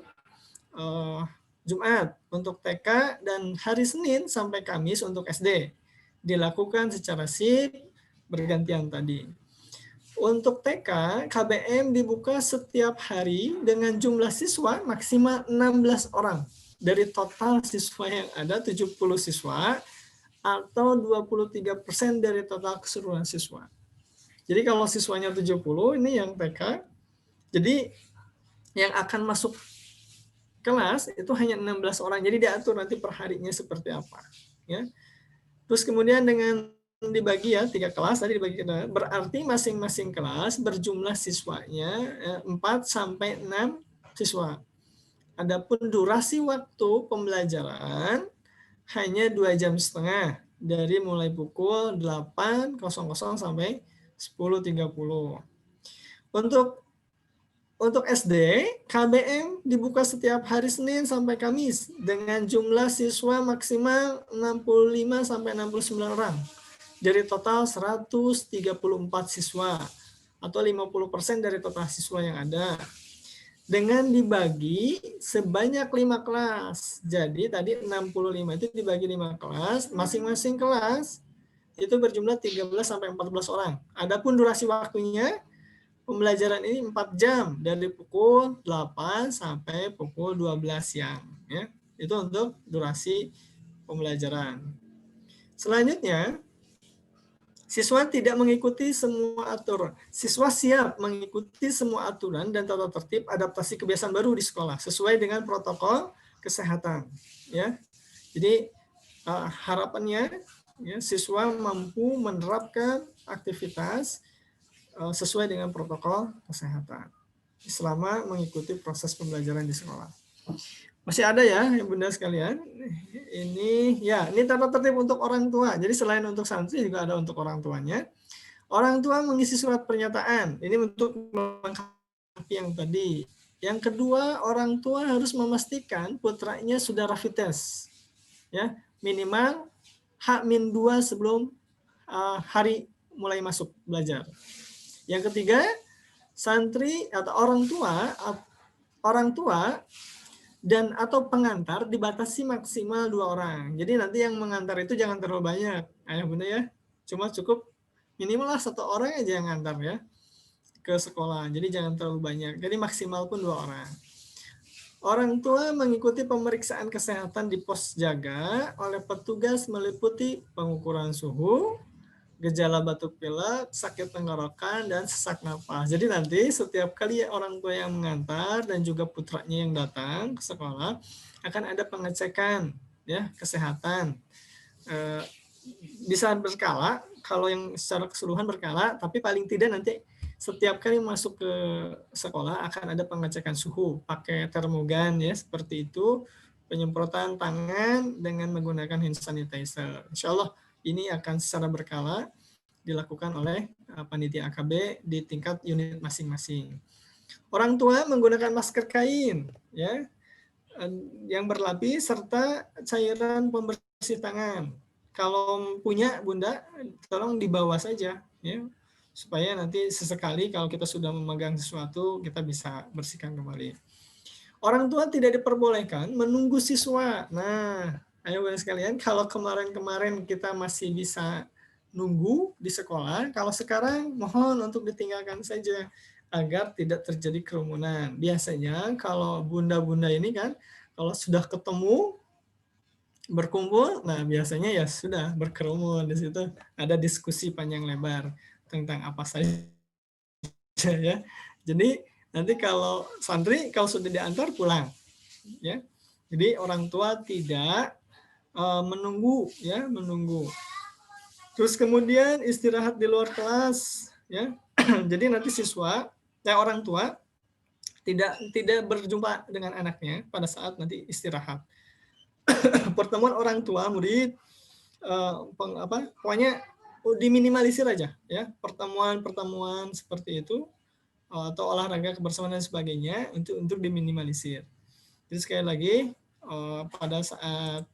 S4: Jumat untuk TK, dan hari Senin sampai Kamis untuk SD. Dilakukan secara shift bergantian tadi. Untuk TK, KBM dibuka setiap hari dengan jumlah siswa maksimal 16 orang. Dari total siswa yang ada 70 siswa atau 23% dari total keseluruhan siswa. Jadi kalau siswanya 70, ini yang TK. Jadi yang akan masuk kelas itu hanya 16 orang. Jadi diatur nanti per harinya seperti apa. Ya. Terus kemudian dengan dibagi ya 3 kelas, tadi dibagi berarti masing-masing kelas berjumlah siswanya 4 sampai 6 siswa. Adapun durasi waktu pembelajaran hanya 2,5 jam dari mulai pukul 8.00 sampai 10.30. Untuk SD, KBM dibuka setiap hari Senin sampai Kamis dengan jumlah siswa maksimal 65 sampai 69 orang. Dari total 134 siswa atau 50% dari total siswa yang ada. Dengan dibagi sebanyak 5 kelas. Jadi tadi 65 itu dibagi 5 kelas, masing-masing kelas itu berjumlah 13 sampai 14 orang. Adapun durasi waktunya pembelajaran ini 4 jam dari pukul 8 sampai pukul 12 siang. Ya. Itu untuk durasi pembelajaran. Selanjutnya, siswa tidak mengikuti semua aturan. Siswa siap mengikuti semua aturan dan tata tertib adaptasi kebiasaan baru di sekolah sesuai dengan protokol kesehatan. Ya. Jadi harapannya ya, siswa mampu menerapkan aktivitas sesuai dengan protokol kesehatan selama mengikuti proses pembelajaran di sekolah. Masih ada ya, Bunda sekalian. Ini tata tertib untuk orang tua. Jadi selain untuk santri juga ada untuk orang tuanya. Orang tua mengisi surat pernyataan. Ini untuk melengkapi yang tadi. Yang kedua, orang tua harus memastikan putranya sudah rapid test. Ya, minimal H-2 sebelum hari mulai masuk belajar. Yang ketiga, santri atau orang tua dan atau pengantar dibatasi maksimal 2 orang. Jadi nanti yang mengantar itu jangan terlalu banyak, ayah bunda ya. Cuma cukup minimal 1 orang aja yang ngantar ya ke sekolah. Jadi jangan terlalu banyak. Jadi maksimal pun 2 orang. Orang tua mengikuti pemeriksaan kesehatan di pos jaga oleh petugas meliputi pengukuran suhu, gejala batuk pilek, sakit tenggorokan, dan sesak napas. Jadi nanti setiap kali orang tua yang mengantar dan juga putranya yang datang ke sekolah akan ada pengecekan ya kesehatan. Bisa berkala, kalau yang secara keseluruhan berkala, tapi paling tidak nanti setiap kali masuk ke sekolah akan ada pengecekan suhu pakai termogan ya seperti itu, penyemprotan tangan dengan menggunakan hand sanitizer. Insya Allah ini akan secara berkala dilakukan oleh panitia AKB di tingkat unit masing-masing. Orang tua menggunakan masker kain ya yang berlapis serta cairan pembersih tangan. Kalau punya Bunda tolong dibawa saja ya supaya nanti sesekali kalau kita sudah memegang sesuatu kita bisa bersihkan kembali. Orang tua tidak diperbolehkan menunggu siswa. Nah, ayo sekalian, kalau kemarin-kemarin kita masih bisa nunggu di sekolah, kalau sekarang mohon untuk ditinggalkan saja agar tidak terjadi kerumunan. Biasanya kalau bunda-bunda ini kan, kalau sudah ketemu berkumpul, nah biasanya ya sudah berkerumun di situ, ada diskusi panjang lebar tentang apa saja ya. Jadi nanti kalau santri kalau sudah diantar pulang ya. Jadi orang tua tidak menunggu. Terus kemudian istirahat di luar kelas ya. Jadi nanti siswa orang tua tidak berjumpa dengan anaknya pada saat nanti istirahat. Pertemuan orang tua murid pokoknya diminimalisir aja ya, pertemuan seperti itu atau olahraga kebersamaan dan sebagainya untuk diminimalisir. Jadi sekali lagi pada saat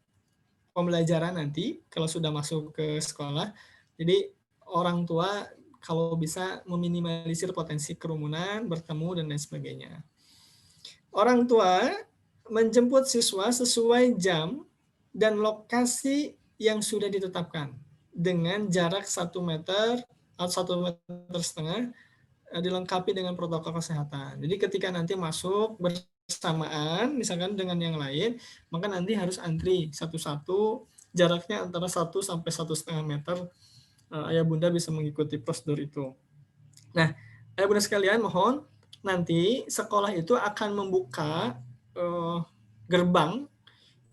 S4: pembelajaran nanti kalau sudah masuk ke sekolah, jadi orang tua kalau bisa meminimalisir potensi kerumunan, bertemu dan lain sebagainya. Orang tua menjemput siswa sesuai jam dan lokasi yang sudah ditetapkan dengan jarak 1 meter atau 1,5 meter dilengkapi dengan protokol kesehatan. Jadi ketika nanti masuk bersamaan misalkan dengan yang lain, maka nanti harus antri satu-satu, jaraknya antara 1 sampai 1,5 meter. Ayah bunda bisa mengikuti prosedur itu. Nah, ayah bunda sekalian mohon nanti sekolah itu akan membuka gerbang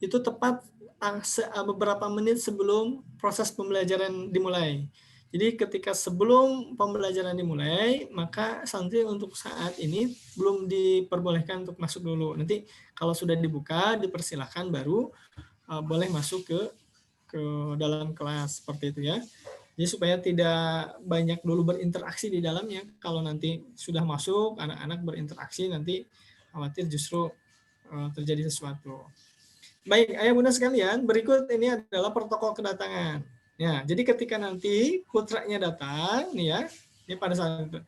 S4: itu tepat beberapa menit sebelum proses pembelajaran dimulai. Jadi ketika sebelum pembelajaran dimulai, maka santri untuk saat ini belum diperbolehkan untuk masuk dulu. Nanti kalau sudah dibuka, dipersilahkan baru boleh masuk ke dalam kelas seperti itu ya. Jadi supaya tidak banyak dulu berinteraksi di dalamnya. Kalau nanti sudah masuk, anak-anak berinteraksi, nanti khawatir justru terjadi sesuatu. Baik, ayah bunda sekalian, berikut ini adalah protokol kedatangan. Ya, jadi ketika nanti putranya datang, nih ya, ini pada saat itu,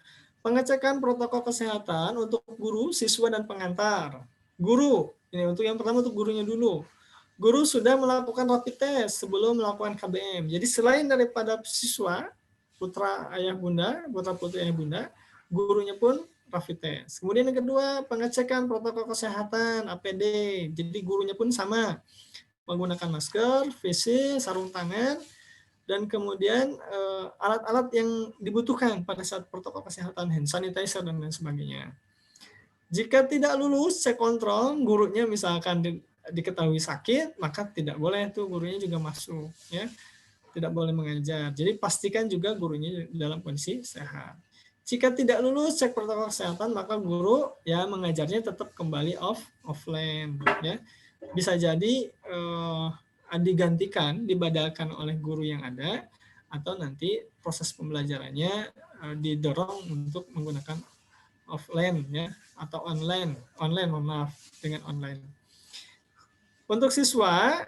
S4: pengecekan protokol kesehatan untuk guru, siswa, dan pengantar. Guru, ini untuk yang pertama untuk gurunya dulu. Guru sudah melakukan rapid test sebelum melakukan KBM. Jadi selain daripada siswa, putra ayah bunda, putra putri ayah bunda, gurunya pun rapid test. Kemudian yang kedua, pengecekan protokol kesehatan APD. Jadi gurunya pun sama, menggunakan masker, face, sarung tangan, dan kemudian alat-alat yang dibutuhkan pada saat protokol kesehatan, hand sanitizer dan lain sebagainya. Jika tidak lulus cek kontrol, gurunya misalkan diketahui sakit, maka tidak boleh tuh gurunya juga masuk, ya, tidak boleh mengajar. Jadi pastikan juga gurunya dalam kondisi sehat. Jika tidak lulus cek protokol kesehatan, maka guru ya mengajarnya tetap kembali offline, ya. Bisa jadi digantikan, dibadalkan oleh guru yang ada, atau nanti proses pembelajarannya didorong untuk menggunakan offline ya, atau online, mohon maaf, dengan online. Untuk siswa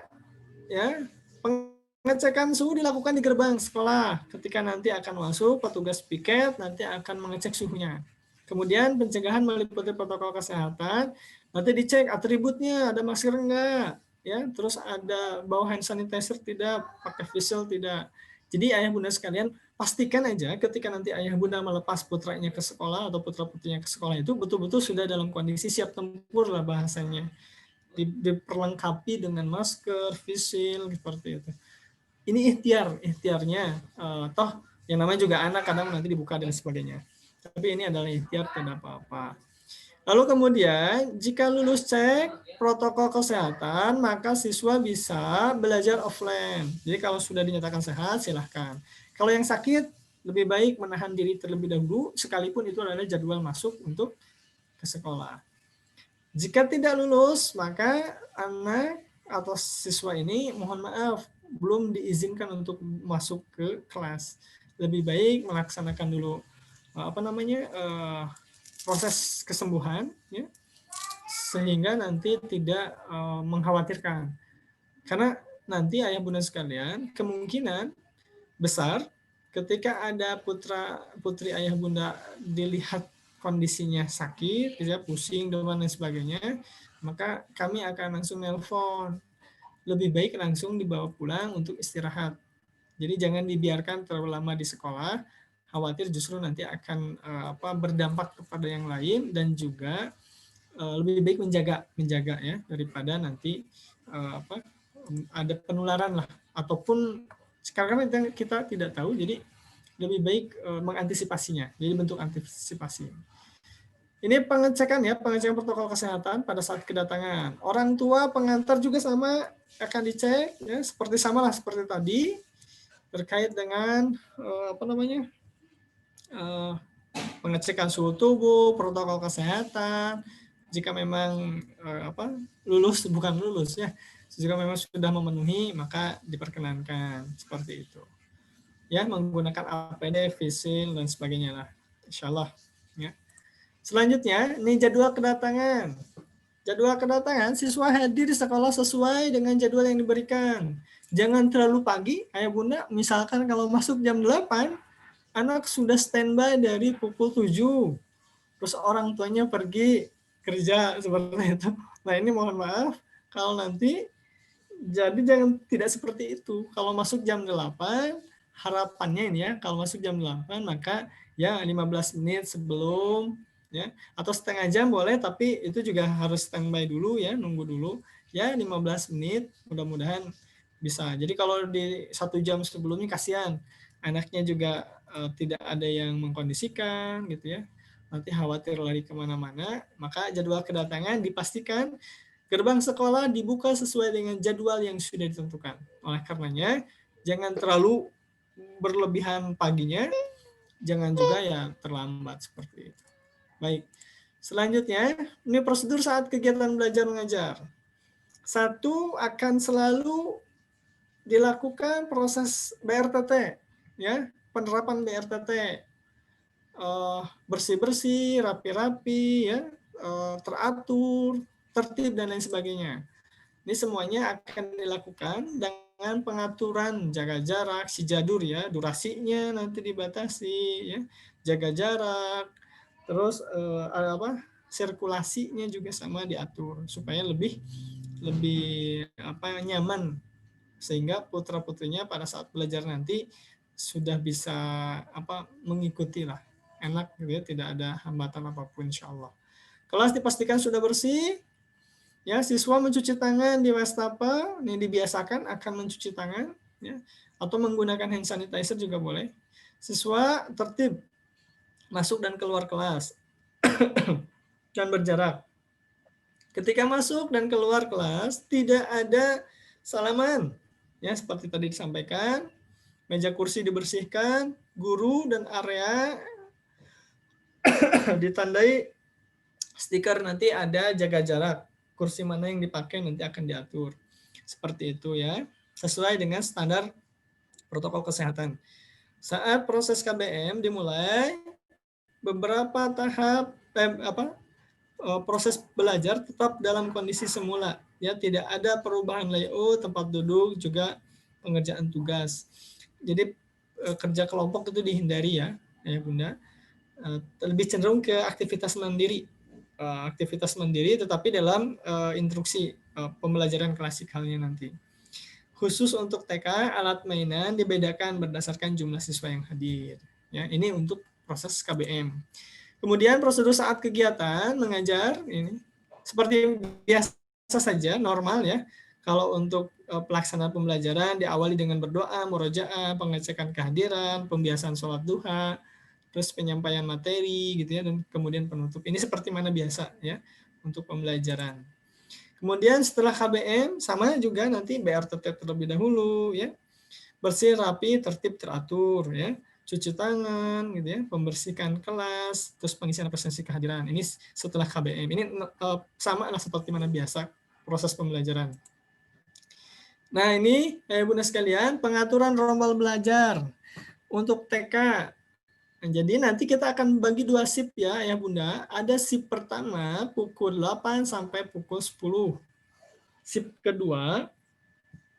S4: ya, pengecekan suhu dilakukan di gerbang sekolah. Ketika nanti akan masuk, petugas piket nanti akan mengecek suhunya. Kemudian pencegahan meliputi protokol kesehatan, nanti dicek atributnya, ada masker enggak, ya, terus ada bawa hand sanitizer tidak, pakai face shield tidak. Jadi ayah bunda sekalian, pastikan aja ketika nanti ayah bunda melepas putranya ke sekolah atau putra putrinya ke sekolah itu betul-betul sudah dalam kondisi siap tempur lah bahasanya. Diperlengkapi dengan masker, face shield, seperti itu. Ini ikhtiarnya, toh yang namanya juga anak kadang nanti dibuka dan sebagainya. Tapi ini adalah ikhtiar, tidak apa-apa. Lalu kemudian, jika lulus cek protokol kesehatan, maka siswa bisa belajar offline. Jadi kalau sudah dinyatakan sehat, silahkan. Kalau yang sakit, lebih baik menahan diri terlebih dahulu, sekalipun itu adalah jadwal masuk untuk ke sekolah. Jika tidak lulus, maka anak atau siswa ini, mohon maaf, belum diizinkan untuk masuk ke kelas. Lebih baik melaksanakan dulu proses kesembuhan, ya, sehingga nanti tidak mengkhawatirkan. Karena nanti ayah bunda sekalian, kemungkinan besar ketika ada putra putri ayah bunda dilihat kondisinya sakit, ya, pusing, demam dan sebagainya, maka kami akan langsung nelpon. Lebih baik langsung dibawa pulang untuk istirahat. Jadi jangan dibiarkan terlalu lama di sekolah, khawatir justru nanti akan berdampak kepada yang lain, dan juga lebih baik menjaga ya, daripada nanti ada penularan lah, ataupun sekarang kita tidak tahu, jadi lebih baik mengantisipasinya. Jadi bentuk antisipasi. Ini pengecekan ya, pengecekan protokol kesehatan pada saat kedatangan. Orang tua pengantar juga sama akan dicek ya, seperti tadi terkait dengan pengecekan suhu tubuh, protokol kesehatan. Jika memang bukan lulus ya, jika memang sudah memenuhi, maka diperkenankan seperti itu. Ya, menggunakan APD, face shield dan sebagainya lah, insyaallah. Ya. Selanjutnya, ini jadwal kedatangan. Jadwal kedatangan, siswa hadir di sekolah sesuai dengan jadwal yang diberikan. Jangan terlalu pagi, ayah bunda, misalkan kalau masuk jam 8, anak sudah standby dari pukul 7. Terus orang tuanya pergi kerja seperti itu. Nah ini mohon maaf kalau nanti jadi jangan tidak seperti itu. Kalau masuk jam 8, harapannya ini ya, kalau masuk jam 8 maka ya 15 menit sebelum ya, atau setengah jam boleh, tapi itu juga harus standby dulu ya, nunggu dulu ya 15 menit, mudah-mudahan bisa. Jadi kalau di 1 jam sebelumnya kasihan, anaknya juga tidak ada yang mengkondisikan gitu ya, nanti khawatir lari kemana-mana, maka jadwal kedatangan dipastikan gerbang sekolah dibuka sesuai dengan jadwal yang sudah ditentukan. Oleh karenanya, jangan terlalu berlebihan paginya, jangan juga ya terlambat seperti itu. Baik, selanjutnya, ini prosedur saat kegiatan belajar mengajar. 1, akan selalu dilakukan proses BRTT, ya, penerapan BRTT, bersih-bersih, rapi-rapi, ya, teratur, tertib dan lain sebagainya. Ini semuanya akan dilakukan dengan pengaturan jaga jarak, sijadur ya, durasinya nanti dibatasi ya, jaga jarak, terus sirkulasinya juga sama diatur supaya lebih nyaman, sehingga putra-putrinya pada saat belajar nanti sudah bisa mengikuti lah, enak gitu ya, tidak ada hambatan apapun insyaallah. Kelas dipastikan sudah bersih. Ya, siswa mencuci tangan di wastafel, ini dibiasakan akan mencuci tangan, ya, atau menggunakan hand sanitizer juga boleh. Siswa tertib masuk dan keluar kelas dan berjarak. Ketika masuk dan keluar kelas tidak ada salaman, ya seperti tadi disampaikan. Meja kursi dibersihkan, guru dan area ditandai stiker nanti ada jaga jarak. Kursi mana yang dipakai nanti akan diatur. Seperti itu ya, sesuai dengan standar protokol kesehatan. Saat proses KBM dimulai, beberapa tahap proses belajar tetap dalam kondisi semula. Ya, tidak ada perubahan layout, tempat duduk, juga pengerjaan tugas. Jadi kerja kelompok itu dihindari ya Bunda. Lebih cenderung ke aktivitas mandiri tetapi dalam instruksi pembelajaran klasikalnya nanti. Khusus untuk TK, alat mainan dibedakan berdasarkan jumlah siswa yang hadir. Ya, ini untuk proses KBM. Kemudian prosedur saat kegiatan mengajar ini seperti biasa saja, normal ya. Kalau untuk pelaksanaan pembelajaran diawali dengan berdoa, murojaah, pengecekan kehadiran, pembiasaan sholat duha, terus penyampaian materi gitu ya, dan kemudian penutup. Ini seperti mana biasa ya untuk pembelajaran. Kemudian setelah KBM sama juga nanti BRTT terlebih dahulu ya. Bersih, rapi, tertib, teratur ya. Cuci tangan gitu ya, pembersihan kelas, terus pengisian presensi kehadiran. Ini setelah KBM. Ini sama lah seperti mana biasa proses pembelajaran. Nah, ini Bunda sekalian, pengaturan rombel belajar untuk TK. Nah, jadi nanti kita akan bagi 2 shift ya Bunda. Ada shift pertama pukul 8 sampai pukul 10. Shift kedua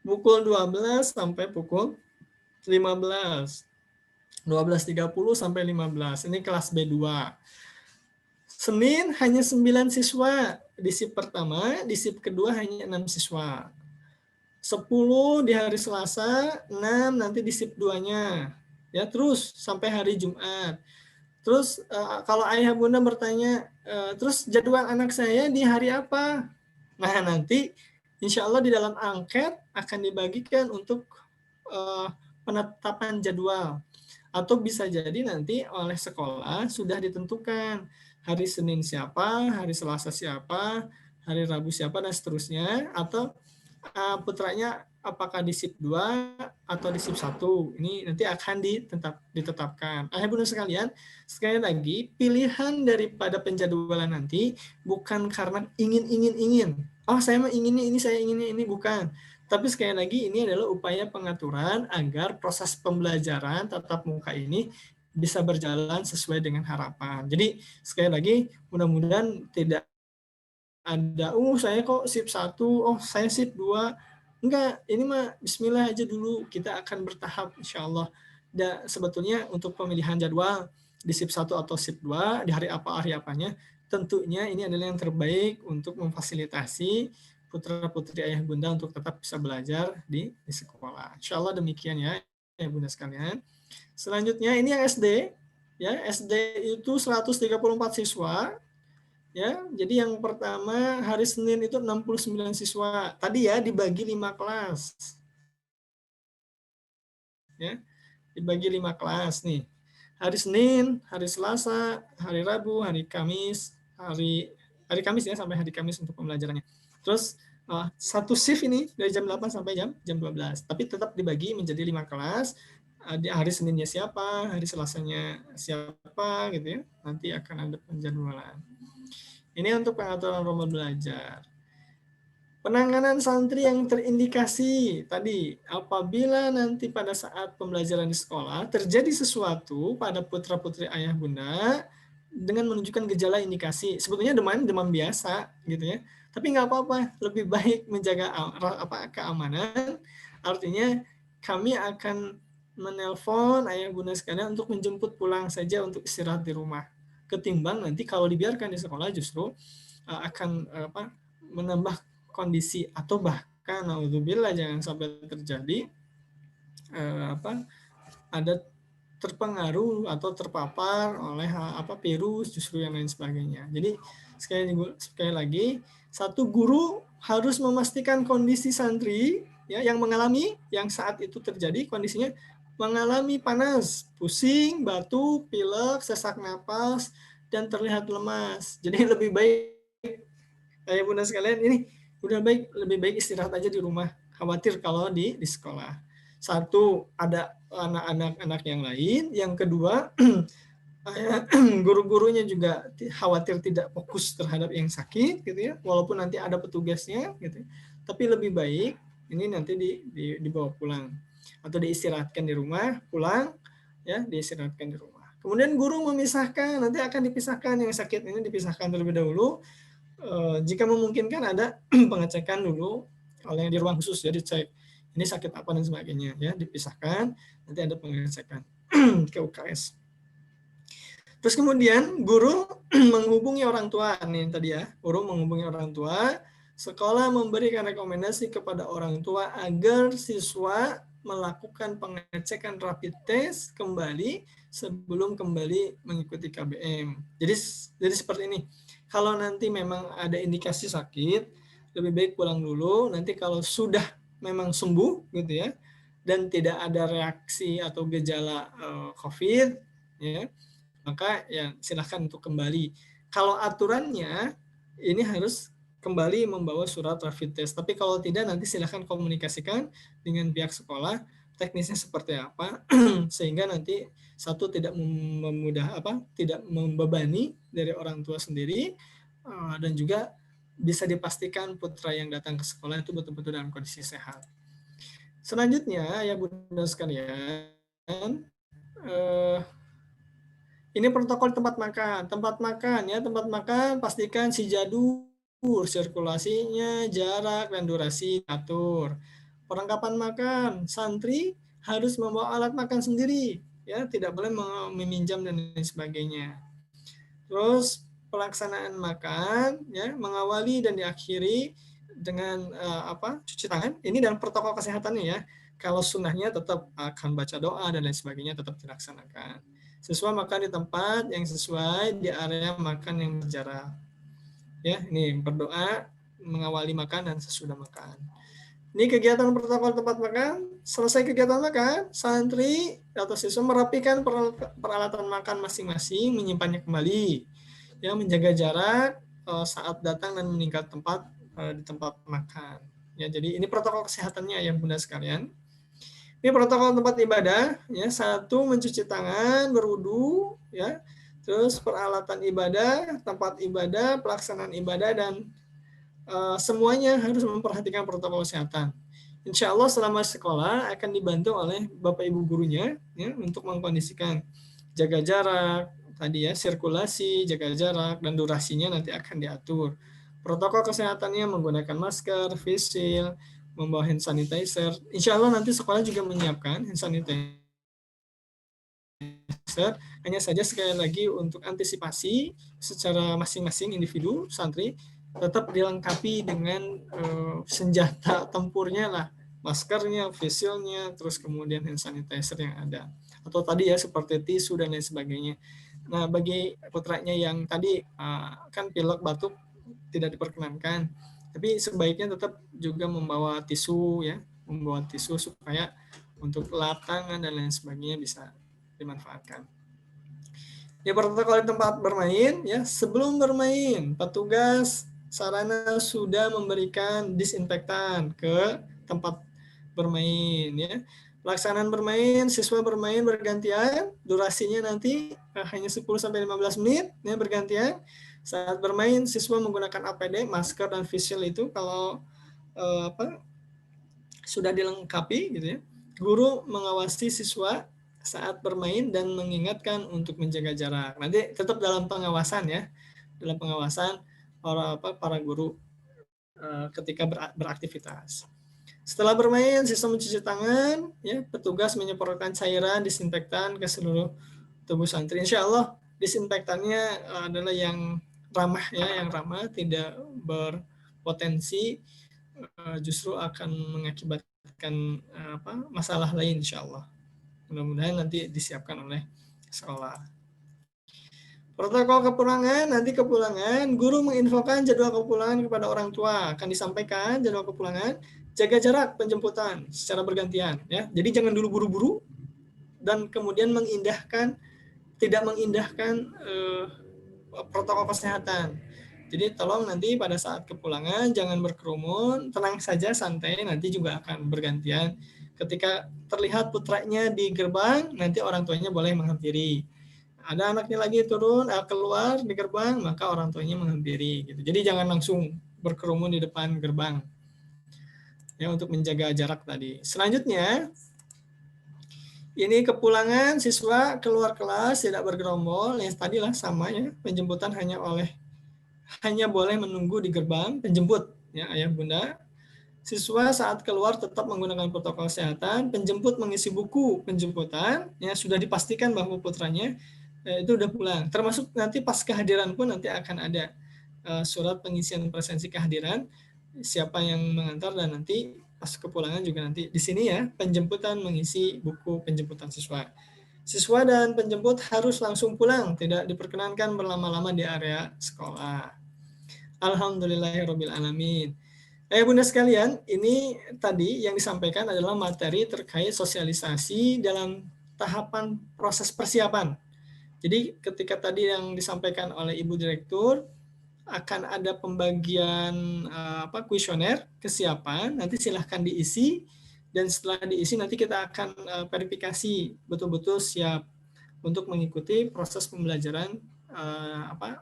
S4: pukul 12 sampai pukul 15. 12.30 sampai 15. Ini kelas B2. Senin hanya 9 siswa di shift pertama, di shift kedua hanya 6 siswa. 10 di hari Selasa, 6 nanti di shift 2-nya. Ya, terus sampai hari Jumat. Terus kalau ayah bunda bertanya, terus jadwal anak saya di hari apa? Nah, nanti insya Allah di dalam angket akan dibagikan untuk penetapan jadwal. Atau bisa jadi nanti oleh sekolah sudah ditentukan hari Senin siapa, hari Selasa siapa, hari Rabu siapa, dan seterusnya. Atau putranya apakah di shift 2 atau di shift 1. Ini nanti akan ditetapkan. Ayah bunda sekalian, sekali lagi, pilihan daripada penjadwalan nanti bukan karena ingin. Oh, saya mah inginnya ini, saya inginnya ini, bukan. Tapi sekali lagi, ini adalah upaya pengaturan agar proses pembelajaran tatap muka ini bisa berjalan sesuai dengan harapan. Jadi, sekali lagi, mudah-mudahan tidak ada, saya kok shift 1, saya shift 2. Enggak, ini mah bismillah aja dulu, kita akan bertahap insya Allah. Dan sebetulnya untuk pemilihan jadwal di shift 1 atau shift 2, di hari apanya, tentunya ini adalah yang terbaik untuk memfasilitasi putra-putri ayah bunda untuk tetap bisa belajar di sekolah. Insya Allah demikian ya, ayah bunda sekalian. Selanjutnya ini yang SD, ya SD itu 134 siswa, ya. Jadi yang pertama hari Senin itu 69 siswa. Tadi ya dibagi 5 kelas, ya, dibagi 5 kelas nih. Hari Senin, hari Selasa, hari Rabu, hari Kamis, hari Kamis ya sampai hari Kamis untuk pembelajarannya. Terus satu shift ini dari jam 8 sampai jam 12. Tapi tetap dibagi menjadi 5 kelas. Hari Seninnya siapa, hari Selasanya siapa gitu ya. Nanti akan ada penjadwalan. Ini untuk pengaturan rumah belajar. Penanganan santri yang terindikasi tadi, apabila nanti pada saat pembelajaran di sekolah terjadi sesuatu pada putra-putri ayah bunda dengan menunjukkan gejala indikasi, sebetulnya demam biasa gitu ya, tapi nggak apa-apa, lebih baik menjaga keamanan. Artinya kami akan menelpon ayah bunda sekalian untuk menjemput pulang saja untuk istirahat di rumah, ketimbang nanti kalau dibiarkan di sekolah justru akan menambah kondisi atau bahkan naudzubillah jangan sampai terjadi ada terpengaruh atau terpapar oleh virus justru yang lain sebagainya. Jadi sekali lagi satu guru harus memastikan kondisi santri ya yang mengalami yang saat itu terjadi kondisinya mengalami panas, pusing, batuk, pilek, sesak napas dan terlihat lemas. Jadi lebih baik ayah bunda sekalian ini udah lebih baik istirahat aja di rumah, khawatir kalau di sekolah. Satu, ada anak-anak yang lain. Yang kedua, guru-gurunya juga khawatir tidak fokus terhadap yang sakit gitu ya, walaupun nanti ada petugasnya gitu. Tapi lebih baik ini nanti dibawa pulang atau diistirahatkan di rumah, pulang ya, diistirahatkan di rumah. Kemudian guru memisahkan, nanti akan dipisahkan yang sakit ini dipisahkan terlebih dahulu. Jika memungkinkan ada pengecekan dulu oleh yang di ruang khusus, jadi cek ini sakit apa dan sebagainya ya, dipisahkan, nanti ada pengecekan ke UKS. Terus kemudian guru menghubungi orang tua nih tadi ya, guru menghubungi orang tua, sekolah memberikan rekomendasi kepada orang tua agar siswa melakukan pengecekan rapid test kembali sebelum kembali mengikuti KBM. Jadi seperti ini. Kalau nanti memang ada indikasi sakit, lebih baik pulang dulu. Nanti kalau sudah memang sembuh gitu ya, dan tidak ada reaksi atau gejala COVID, ya, maka ya silahkan untuk kembali. Kalau aturannya ini harus kembali membawa surat rapid test. Tapi kalau tidak nanti silahkan komunikasikan dengan pihak sekolah teknisnya seperti apa sehingga nanti satu tidak tidak membebani dari orang tua sendiri dan juga bisa dipastikan putra yang datang ke sekolah itu betul-betul dalam kondisi sehat. Selanjutnya ya bunda sekalian, ini protokol tempat makan. Tempat makan pastikan sijadur, sirkulasinya, jarak dan durasi atur. Perlengkapan makan, santri harus membawa alat makan sendiri, ya tidak boleh meminjam dan lain sebagainya. Terus pelaksanaan makan, ya mengawali dan diakhiri dengan cuci tangan. Ini dalam protokol kesehatannya ya. Kalau sunnahnya tetap akan baca doa dan lain sebagainya tetap dilaksanakan. Siswa makan di tempat yang sesuai di area makan yang berjarak. Ya, ini berdoa mengawali makan dan sesudah makan. Ini kegiatan protokol tempat makan. Selesai kegiatan makan, santri atau siswa merapikan peralatan makan masing-masing, menyimpannya kembali, ya menjaga jarak saat datang dan meningkat tempat di tempat makan. Ya, jadi ini protokol kesehatannya ya bunda sekalian. Ini protokol tempat ibadah, ya satu mencuci tangan, berwudu, ya, terus peralatan ibadah, tempat ibadah, pelaksanaan ibadah dan semuanya harus memperhatikan protokol kesehatan. Insya Allah selama sekolah akan dibantu oleh Bapak Ibu gurunya ya, untuk mengkondisikan jaga jarak, tadi ya sirkulasi, jaga jarak, dan durasinya nanti akan diatur. Protokol kesehatannya menggunakan masker, face shield, membawa hand sanitizer. Insya Allah nanti sekolah juga menyiapkan hand sanitizer sanitizer. Hanya saja sekali lagi untuk antisipasi secara masing-masing individu santri tetap dilengkapi dengan senjata tempurnya lah, maskernya, face shield-nya, terus kemudian hand sanitizer yang ada. Atau tadi ya seperti tisu dan lain sebagainya. Nah, bagi putranya yang tadi kan pilek batuk tidak diperkenankan, tapi sebaiknya tetap juga membawa tisu ya, membawa tisu supaya untuk lap tangan dan lain sebagainya bisa dimanfaatkan. Di protokol di tempat bermain ya, sebelum bermain petugas sarana sudah memberikan disinfektan ke tempat bermain ya. Pelaksanaan bermain, siswa bermain bergantian, durasinya nanti hanya 10 sampai 15 menit ya bergantian. Saat bermain siswa menggunakan APD, masker dan face shield itu kalau sudah dilengkapi gitu ya. Guru mengawasi siswa saat bermain dan mengingatkan untuk menjaga jarak. Nanti tetap dalam pengawasan ya. Dalam pengawasan para guru ketika beraktivitas. Setelah bermain, siswa mencuci tangan, ya, petugas menyemprotkan cairan disinfektan ke seluruh tubuh santri. Insya Allah disinfektannya adalah yang ramah ya, yang ramah, tidak berpotensi justru akan mengakibatkan masalah lain insya Allah. Mudah-mudahan nanti disiapkan oleh sekolah. Protokol kepulangan, nanti kepulangan, guru menginfokan jadwal kepulangan kepada orang tua. Akan disampaikan jadwal kepulangan, jaga jarak penjemputan secara bergantian. Ya. Jadi jangan dulu buru-buru dan kemudian tidak mengindahkan protokol kesehatan. Jadi tolong nanti pada saat kepulangan jangan berkerumun, tenang saja, santai, nanti juga akan bergantian. Ketika terlihat putranya di gerbang, nanti orang tuanya boleh menghampiri. Ada anaknya lagi turun, keluar di gerbang, maka orang tuanya menghampiri. Gitu. Jadi jangan langsung berkerumun di depan gerbang. Ya, untuk menjaga jarak tadi. Selanjutnya, ini kepulangan siswa keluar kelas tidak bergerombol. Yang tadilah sama ya, penjemputan hanya boleh menunggu di gerbang penjemput ya ayah bunda. Siswa saat keluar tetap menggunakan protokol kesehatan. Penjemput mengisi buku penjemputan ya sudah dipastikan bahwa putranya itu udah pulang. Termasuk nanti pas kehadiran pun nanti akan ada surat pengisian presensi kehadiran siapa yang mengantar dan nanti pas kepulangan juga nanti di sini ya penjemputan mengisi buku penjemputan siswa. Siswa dan penjemput harus langsung pulang, tidak diperkenankan berlama-lama di area sekolah. Alhamdulillahirabbil alamin. Bunda sekalian, ini tadi yang disampaikan adalah materi terkait sosialisasi dalam tahapan proses persiapan. Jadi ketika tadi yang disampaikan oleh Ibu Direktur akan ada pembagian kuesioner kesiapan, nanti silahkan diisi dan setelah diisi nanti kita akan verifikasi betul-betul siap untuk mengikuti proses pembelajaran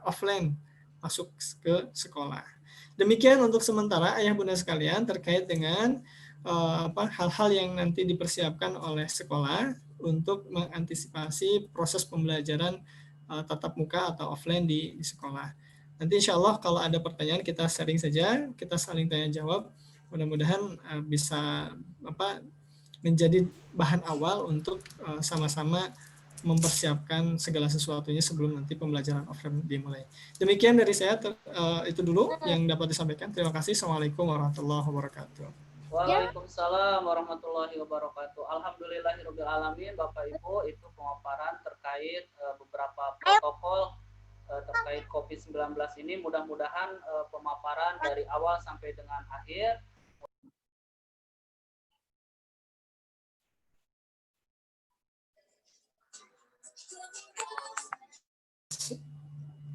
S4: offline masuk ke sekolah. Demikian untuk sementara ayah bunda sekalian terkait dengan hal-hal yang nanti dipersiapkan oleh sekolah untuk mengantisipasi proses pembelajaran tatap muka atau offline di sekolah. Nanti insya Allah kalau ada pertanyaan kita sharing saja, kita saling tanya jawab. Mudah-mudahan bisa menjadi bahan awal untuk sama-sama mempersiapkan segala sesuatunya sebelum nanti pembelajaran offline dimulai. Demikian dari saya, itu dulu yang dapat disampaikan. Terima kasih. Assalamualaikum warahmatullahi wabarakatuh.
S1: Waalaikumsalam warahmatullahi wabarakatuh. Alhamdulillahirabbil alamin. Bapak Ibu, itu pemaparan terkait beberapa protokol terkait COVID-19 ini. Mudah-mudahan pemaparan dari awal sampai dengan akhir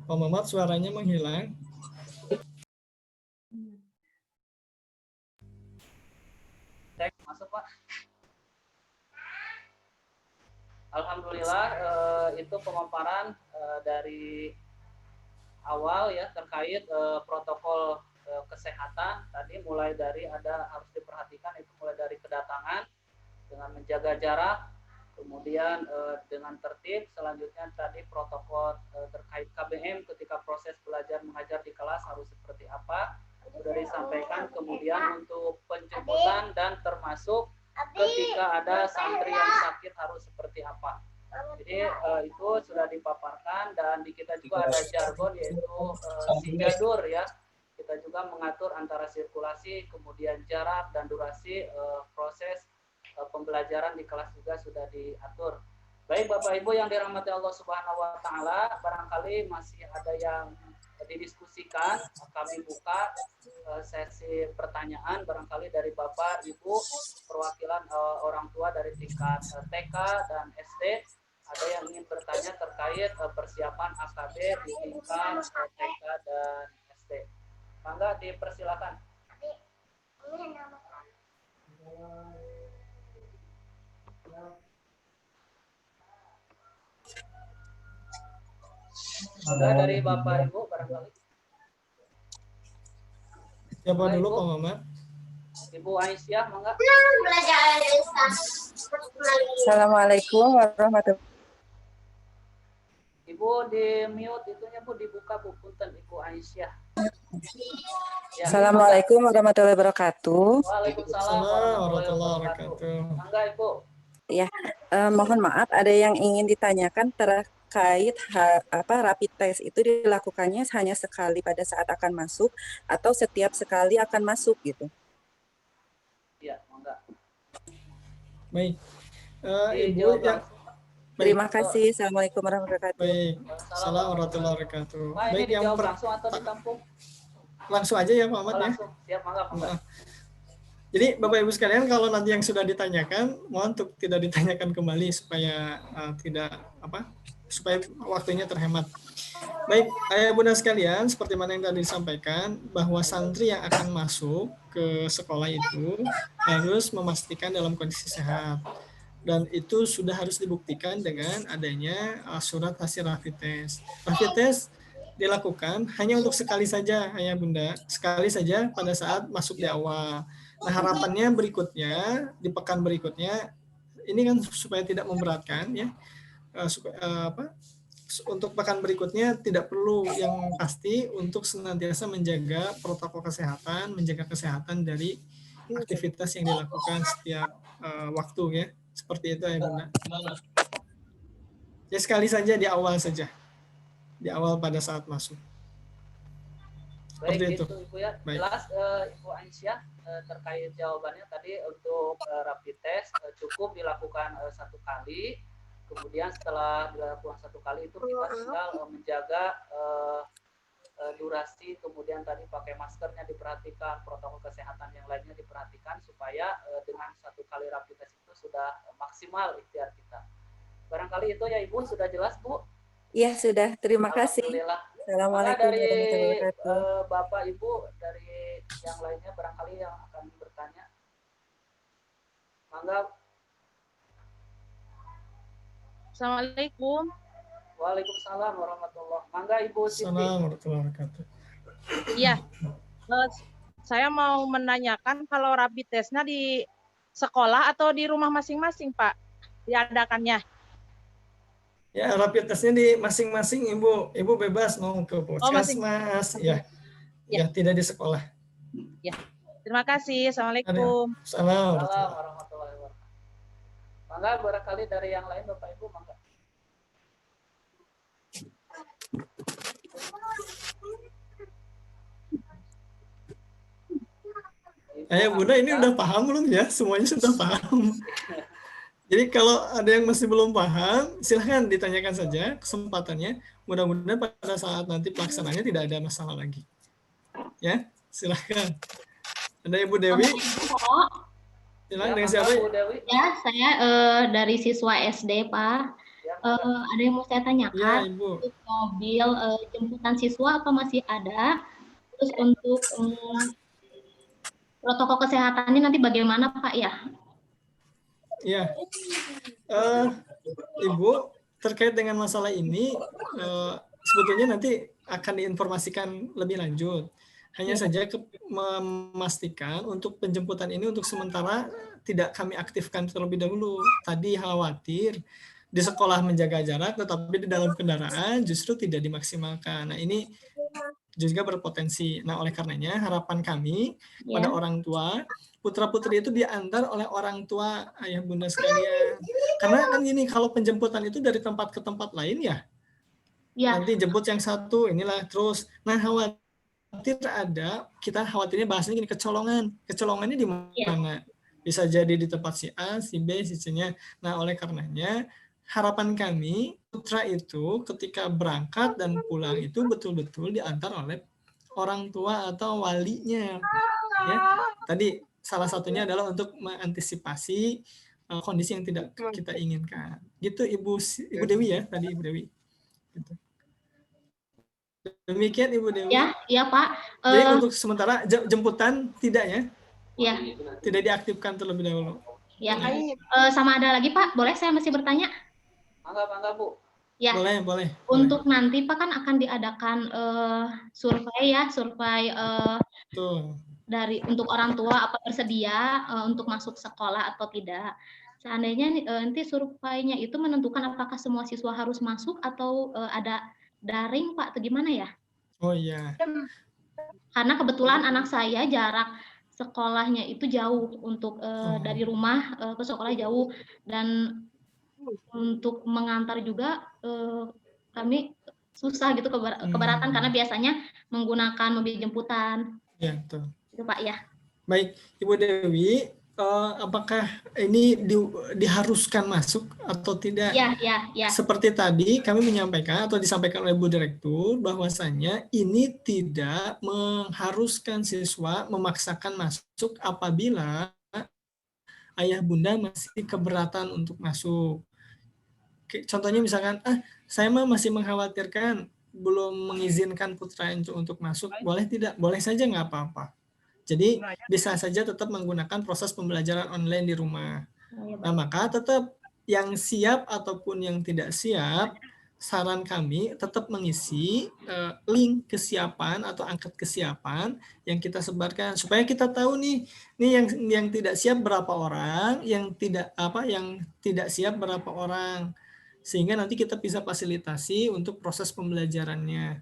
S4: Pak Mamat, suaranya menghilang.
S1: Masuk Pak. Alhamdulillah itu pemaparan dari awal ya terkait protokol kesehatan tadi, mulai dari harus diperhatikan itu mulai dari kedatangan dengan menjaga jarak, kemudian dengan tertib, selanjutnya tadi protokol terkait KBM ketika proses belajar mengajar di kelas harus seperti apa sudah disampaikan, kemudian untuk penjemputan dan termasuk ketika ada santri yang sakit harus seperti apa. Jadi itu sudah dipaparkan, dan di kita juga ada jargon yaitu sijadur ya. Kita juga mengatur antara sirkulasi, kemudian jarak dan durasi proses pembelajaran di kelas juga sudah diatur. Baik Bapak Ibu yang dirahmati Allah Subhanahu wa taala, barangkali masih ada yang didiskusikan, kami buka sesi pertanyaan barangkali dari Bapak Ibu perwakilan orang tua dari tingkat TK dan SD. Ada yang ingin bertanya terkait persiapan AKB di tingkat TK dan SD. Mangga dipersilakan. Mangga dari Bapak Ibu barangkali.
S4: Siapa dulu Pak Muhammad?
S1: Ibu Aisyah, mangga.
S5: Assalamualaikum warahmatullahi.
S1: Ibu di mute itunya Bu, dibuka Bu, punten Ibu Aisyah. Ya,
S5: Assalamualaikum warahmatullahi wabarakatuh.
S1: Waalaikumsalam warahmatullahi wabarakatuh. Mangga Ibu.
S5: Ya, mohon maaf ada yang ingin ditanyakan terkait rapid test itu dilakukannya hanya sekali pada saat akan masuk atau setiap sekali akan masuk gitu.
S1: Iya, mangga.
S4: Baik. Ibu
S1: Dijawab
S4: yang
S1: langsung.
S5: Terima kasih. Assalamualaikum warahmatullahi wabarakatuh.
S4: baik. Assalamualaikum warahmatullahi wabarakatuh.
S1: Pak, ini
S4: Baik, yang
S1: dijawab langsung atau ditampung?
S4: langsung aja ya Pak Muhammad ya.
S1: Langsung. Siap, mangga, mangga.
S4: Jadi Bapak Ibu sekalian, kalau nanti yang sudah ditanyakan, mohon untuk tidak ditanyakan kembali supaya supaya waktunya terhemat. Baik, ayah bunda sekalian, seperti mana yang tadi disampaikan, bahwa santri yang akan masuk ke sekolah itu harus memastikan dalam kondisi sehat. Dan itu sudah harus dibuktikan dengan adanya surat hasil rapid test. Rapid test dilakukan hanya untuk sekali saja, ayah bunda, sekali saja pada saat masuk di awal. Nah, harapannya berikutnya, di pekan berikutnya, ini kan supaya tidak memberatkan ya, untuk pekan berikutnya tidak perlu, yang pasti untuk senantiasa menjaga protokol kesehatan, menjaga kesehatan dari aktivitas yang dilakukan setiap waktu ya, seperti itu ya Bunda. Ya sekali saja di awal saja, di awal pada saat masuk.
S1: Baik,
S4: Seperti
S1: itu
S4: itu.
S1: Ibu ya.
S4: Baik.
S1: Jelas Ibu Aisyah terkait jawabannya tadi. Untuk rapid test cukup dilakukan satu kali. Kemudian setelah dilakukan satu kali itu kita tinggal menjaga durasi, kemudian tadi pakai maskernya diperhatikan, protokol kesehatan yang lainnya diperhatikan supaya dengan satu kali rapid test itu sudah maksimal ikhtiar kita. Barangkali itu ya Ibu, sudah jelas Bu?
S5: Iya sudah, terima kasih.
S1: Alhamdulillah.
S5: Assalamualaikum
S1: Dari
S5: warahmatullahi wabarakatuh.
S1: Bapak Ibu, dari yang lainnya barangkali yang akan bertanya. Mangga.
S6: Assalamualaikum.
S1: Waalaikumsalam warahmatullahi. Mangga Ibu Siti.
S4: Assalamualaikum warahmatullahi wabarakatuh.
S6: Iya, saya mau menanyakan kalau rapid testnya di sekolah atau di rumah masing-masing, Pak, diadakannya.
S4: Ya, rapid testnya di masing-masing Ibu. Ibu bebas mau ke puskesmas, ya. Ya, tidak di sekolah.
S6: Ya, terima kasih. Assalamualaikum.
S4: Assalamualaikum.
S1: Waalaikumsalam warahmatullahi wabarakatuh. Mangga barangkali dari yang lain Bapak Ibu, mangga.
S4: Ayah Bunda ini udah paham belum ya? Semuanya sudah paham. Jadi kalau ada yang masih belum paham, silahkan ditanyakan saja kesempatannya. Mudah-mudahan pada saat nanti pelaksanaannya tidak ada masalah lagi. Ya, silahkan. Ada Ibu Dewi? Silahkan dengan siapa?
S1: Ibu Dewi.
S7: Ya, saya dari siswa SD, Pak. Ada yang mau saya tanyakan.
S4: Ya, Ibu.
S7: Untuk mobil jemputan siswa apa masih ada? Terus untuk protokol kesehatannya nanti bagaimana, Pak ya?
S4: Ya, Ibu, terkait dengan masalah ini, sebetulnya nanti akan diinformasikan lebih lanjut. Hanya saja memastikan untuk penjemputan ini untuk sementara tidak kami aktifkan terlebih dahulu. Tadi khawatir di sekolah menjaga jarak, tetapi di dalam kendaraan justru tidak dimaksimalkan. Nah, ini juga berpotensi. Nah, oleh karenanya harapan kami pada
S7: Ya.
S4: orang tua, putra-putri itu diantar oleh orang tua, ayah bunda sekalian. Karena kan gini, kalau penjemputan itu dari tempat ke tempat lain ya,
S7: Ya.
S4: nanti jemput yang satu, inilah terus. Nah, khawatir kita khawatirnya bahasanya gini, kecolongan. Kecolongannya di
S7: Ya.
S4: mana? Bisa jadi di tempat si A, si B, si C-nya. Nah, oleh karenanya harapan kami putra itu ketika berangkat dan pulang itu betul-betul diantar oleh orang tua atau walinya. Ya, tadi salah satunya adalah untuk mengantisipasi kondisi yang tidak kita inginkan. Gitu Ibu Dewi ya, tadi Ibu Dewi. Gitu. Demikian Ibu Dewi.
S7: Ya, ya Pak.
S4: Jadi untuk sementara jemputan tidak ya?
S7: Ya.
S4: Tidak diaktifkan terlebih dahulu.
S7: Ya. Sama ada lagi Pak, boleh saya masih bertanya?
S1: Mangga Bu.
S7: Ya.
S4: Boleh.
S7: Untuk nanti Pak kan akan diadakan survei dari untuk orang tua apa bersedia untuk masuk sekolah atau tidak. Seandainya nanti surveinya itu menentukan apakah semua siswa harus masuk atau ada daring Pak, atau gimana ya?
S4: Oh iya.
S7: Karena kebetulan anak saya jarak sekolahnya itu jauh untuk dari rumah ke sekolah jauh, dan untuk mengantar juga kami susah gitu, keberatan karena biasanya menggunakan mobil jemputan.
S4: Ya, betul.
S7: Itu Pak ya.
S4: Baik, Ibu Dewi, apakah ini diharuskan masuk atau tidak?
S7: Ya.
S4: Seperti tadi kami menyampaikan atau disampaikan oleh Bu Direktur bahwasanya ini tidak mengharuskan siswa memaksakan masuk apabila ayah bunda masih keberatan untuk masuk. Contohnya misalkan, saya masih mengkhawatirkan belum mengizinkan putra untuk masuk, boleh tidak? Boleh saja, nggak apa-apa. Jadi bisa saja tetap menggunakan proses pembelajaran online di rumah. Nah, maka tetap yang siap ataupun yang tidak siap, saran kami tetap mengisi link kesiapan atau angkat kesiapan yang kita sebarkan supaya kita tahu nih yang tidak siap berapa orang, yang tidak siap berapa orang, sehingga nanti kita bisa fasilitasi untuk proses pembelajarannya.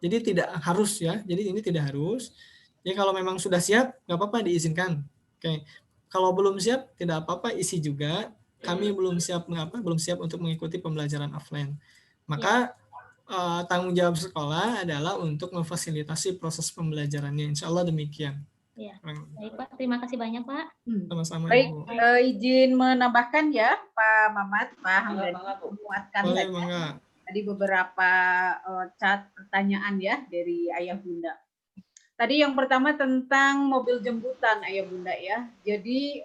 S4: Jadi tidak harus ya. Jadi ini tidak harus. Ya kalau memang sudah siap, nggak apa-apa diizinkan. Oke. Kalau belum siap, tidak apa-apa isi juga. Kami belum siap untuk mengikuti pembelajaran offline. Maka tanggung jawab sekolah adalah untuk memfasilitasi proses pembelajarannya. Insya Allah demikian.
S7: Ya. Baik Pak, terima kasih banyak Pak.
S4: Sama-sama.
S3: Baik, izin menambahkan ya Pak Mamat, Pak Hamdani, menguatkan tadi beberapa chat pertanyaan ya dari ayah bunda. Tadi yang pertama tentang mobil jemputan ayah bunda ya. Jadi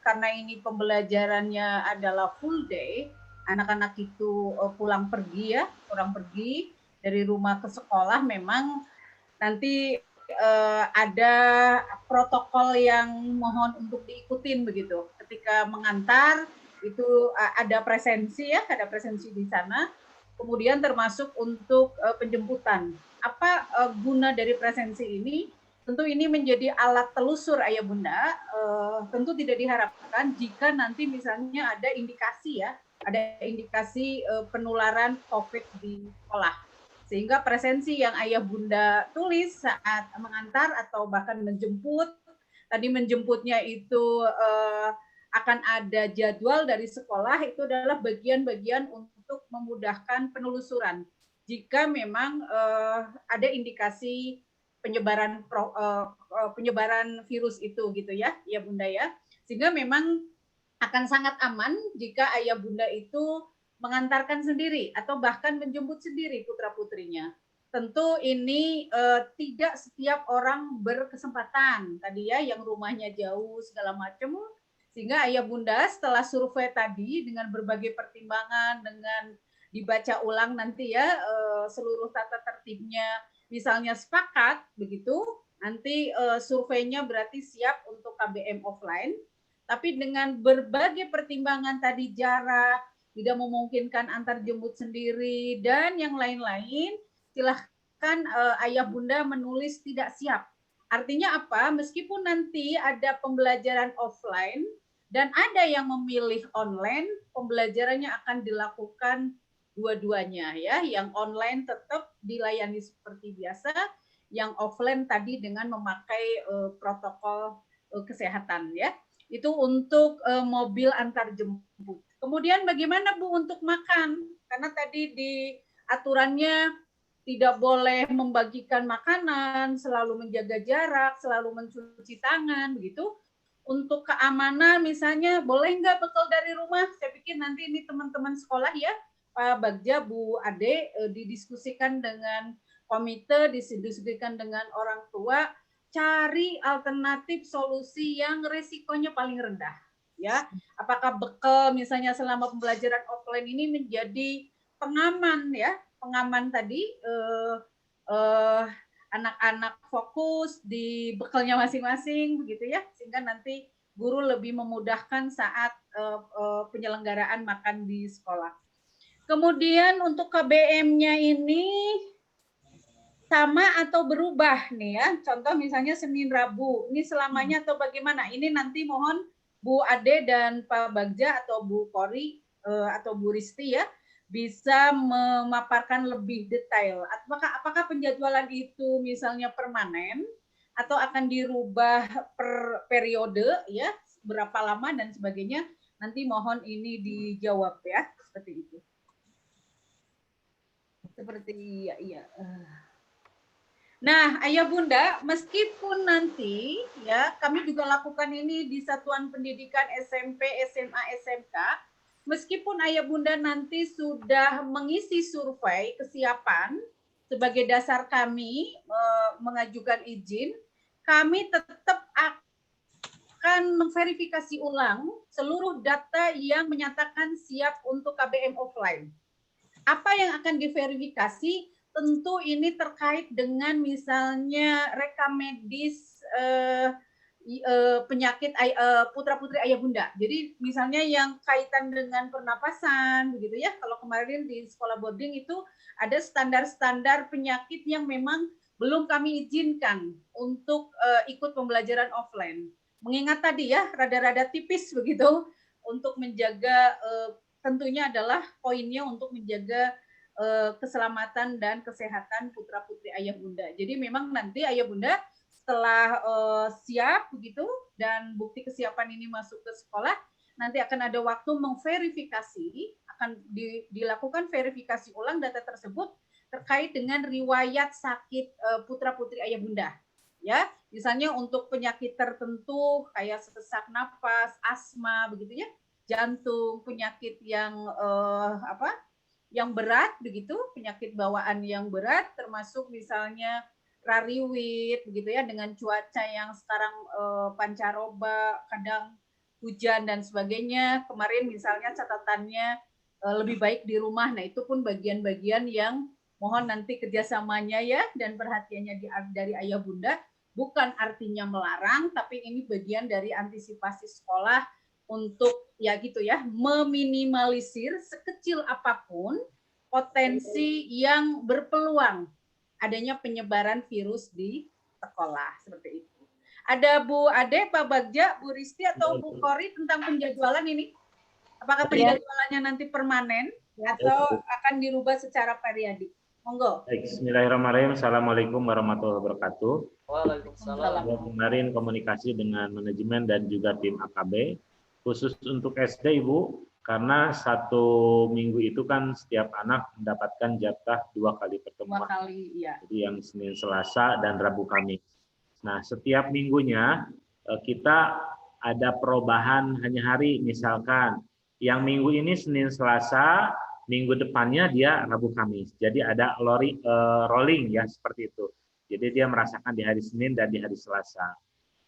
S3: karena ini pembelajarannya adalah full day, anak-anak itu pulang pergi dari rumah ke sekolah, memang nanti ada protokol yang mohon untuk diikutin begitu. Ketika mengantar itu ada presensi di sana. Kemudian termasuk untuk penjemputan. Apa guna dari presensi ini? Tentu ini menjadi alat telusur ayah bunda. Tentu tidak diharapkan jika nanti misalnya ada indikasi penularan COVID di sekolah. Sehingga presensi yang ayah bunda tulis saat mengantar atau bahkan menjemput, tadi menjemputnya itu akan ada jadwal dari sekolah, itu adalah bagian-bagian untuk memudahkan penelusuran jika memang ada indikasi penyebaran virus itu gitu ya bunda ya, sehingga memang akan sangat aman jika ayah bunda itu mengantarkan sendiri atau bahkan menjemput sendiri putra putrinya. Tentu ini tidak setiap orang berkesempatan tadi ya, yang rumahnya jauh segala macam. Sehingga ayah bunda setelah survei tadi dengan berbagai pertimbangan, dengan dibaca ulang nanti ya seluruh tata tertibnya, misalnya sepakat begitu, nanti surveinya berarti siap untuk KBM offline. Tapi dengan berbagai pertimbangan tadi, jarak, tidak memungkinkan antar jemput sendiri, dan yang lain-lain, silahkan ayah bunda menulis tidak siap. Artinya apa? Meskipun nanti ada pembelajaran offline, dan ada yang memilih online, pembelajarannya akan dilakukan dua-duanya ya, yang online tetap dilayani seperti biasa, yang offline tadi dengan memakai protokol kesehatan ya. Itu untuk mobil antar jemput. Kemudian bagaimana Bu untuk makan? Karena tadi di aturannya tidak boleh membagikan makanan, selalu menjaga jarak, selalu mencuci tangan, begitu. Untuk keamanan misalnya, boleh nggak bekal dari rumah? Saya pikir nanti ini teman-teman sekolah ya, Pak Bagja, Bu Ade, didiskusikan dengan komite, didiskusikan dengan orang tua, cari alternatif solusi yang resikonya paling rendah. Ya, apakah bekal misalnya selama pembelajaran offline ini menjadi pengaman ya, pengaman tadi anak-anak fokus di bekalnya masing-masing begitu ya, sehingga nanti guru lebih memudahkan saat penyelenggaraan makan di sekolah. Kemudian untuk KBM-nya ini sama atau berubah nih ya, contoh misalnya Senin Rabu, ini selamanya atau bagaimana? Ini nanti mohon Bu Ade dan Pak Bagja atau Bu Kori atau Bu Risti ya, bisa memaparkan lebih detail. Apakah penjadwalan itu misalnya permanen atau akan dirubah per periode ya, berapa lama dan sebagainya. Nanti mohon ini dijawab ya, seperti itu. Seperti iya. Nah, Ayah Bunda, meskipun nanti ya kami juga lakukan ini di satuan pendidikan SMP, SMA, SMK, meskipun Ayah Bunda nanti sudah mengisi survei kesiapan sebagai dasar kami mengajukan izin, kami tetap akan memverifikasi ulang seluruh data yang menyatakan siap untuk KBM offline. Apa yang akan diverifikasi? Tentu ini terkait dengan misalnya rekam medis penyakit putra-putri Ayah Bunda. Jadi misalnya yang kaitan dengan pernapasan, begitu ya. Kalau kemarin di sekolah boarding itu ada standar-standar penyakit yang memang belum kami izinkan untuk ikut pembelajaran offline. Mengingat tadi ya, rada-rada tipis begitu untuk menjaga tentunya adalah poinnya untuk menjaga keselamatan dan kesehatan putra-putri Ayah Bunda. Jadi memang nanti Ayah Bunda setelah siap begitu dan bukti kesiapan ini masuk ke sekolah, nanti akan ada waktu memverifikasi, akan dilakukan verifikasi ulang data tersebut terkait dengan riwayat sakit putra-putri Ayah Bunda. Ya, misalnya untuk penyakit tertentu kayak sesak napas, asma begitu ya, jantung, penyakit yang yang berat begitu, penyakit bawaan yang berat termasuk misalnya rariwit begitu ya, dengan cuaca yang sekarang pancaroba, kadang hujan dan sebagainya. Kemarin misalnya catatannya lebih baik di rumah. Nah, itu pun bagian-bagian yang mohon nanti kerjasamanya ya dan perhatiannya dari Ayah Bunda, bukan artinya melarang, tapi ini bagian dari antisipasi sekolah untuk ya gitu ya, meminimalisir sekecil apapun potensi yang berpeluang adanya penyebaran virus di sekolah, seperti itu. Ada Bu Ade, Pak Bagja, Bu Risti atau Bu Kori tentang penjadwalan ini? Apakah penjadwalannya nanti permanen atau akan dirubah secara periodik? Monggo.
S8: Bismillahirrahmanirrahim. Assalamualaikum warahmatullahi wabarakatuh.
S1: Waalaikumsalam.
S8: Kemarin komunikasi dengan manajemen dan juga tim AKB. Khusus untuk SD, Ibu, karena 1 minggu itu kan setiap anak mendapatkan jatah 2 kali pertemuan.
S3: 2 kali, ya.
S8: Jadi yang Senin, Selasa, dan Rabu, Kamis. Nah, setiap minggunya kita ada perubahan hanya hari. Misalkan yang minggu ini Senin, Selasa, minggu depannya dia Rabu, Kamis. Jadi ada rolling ya, seperti itu. Jadi dia merasakan di hari Senin dan di hari Selasa.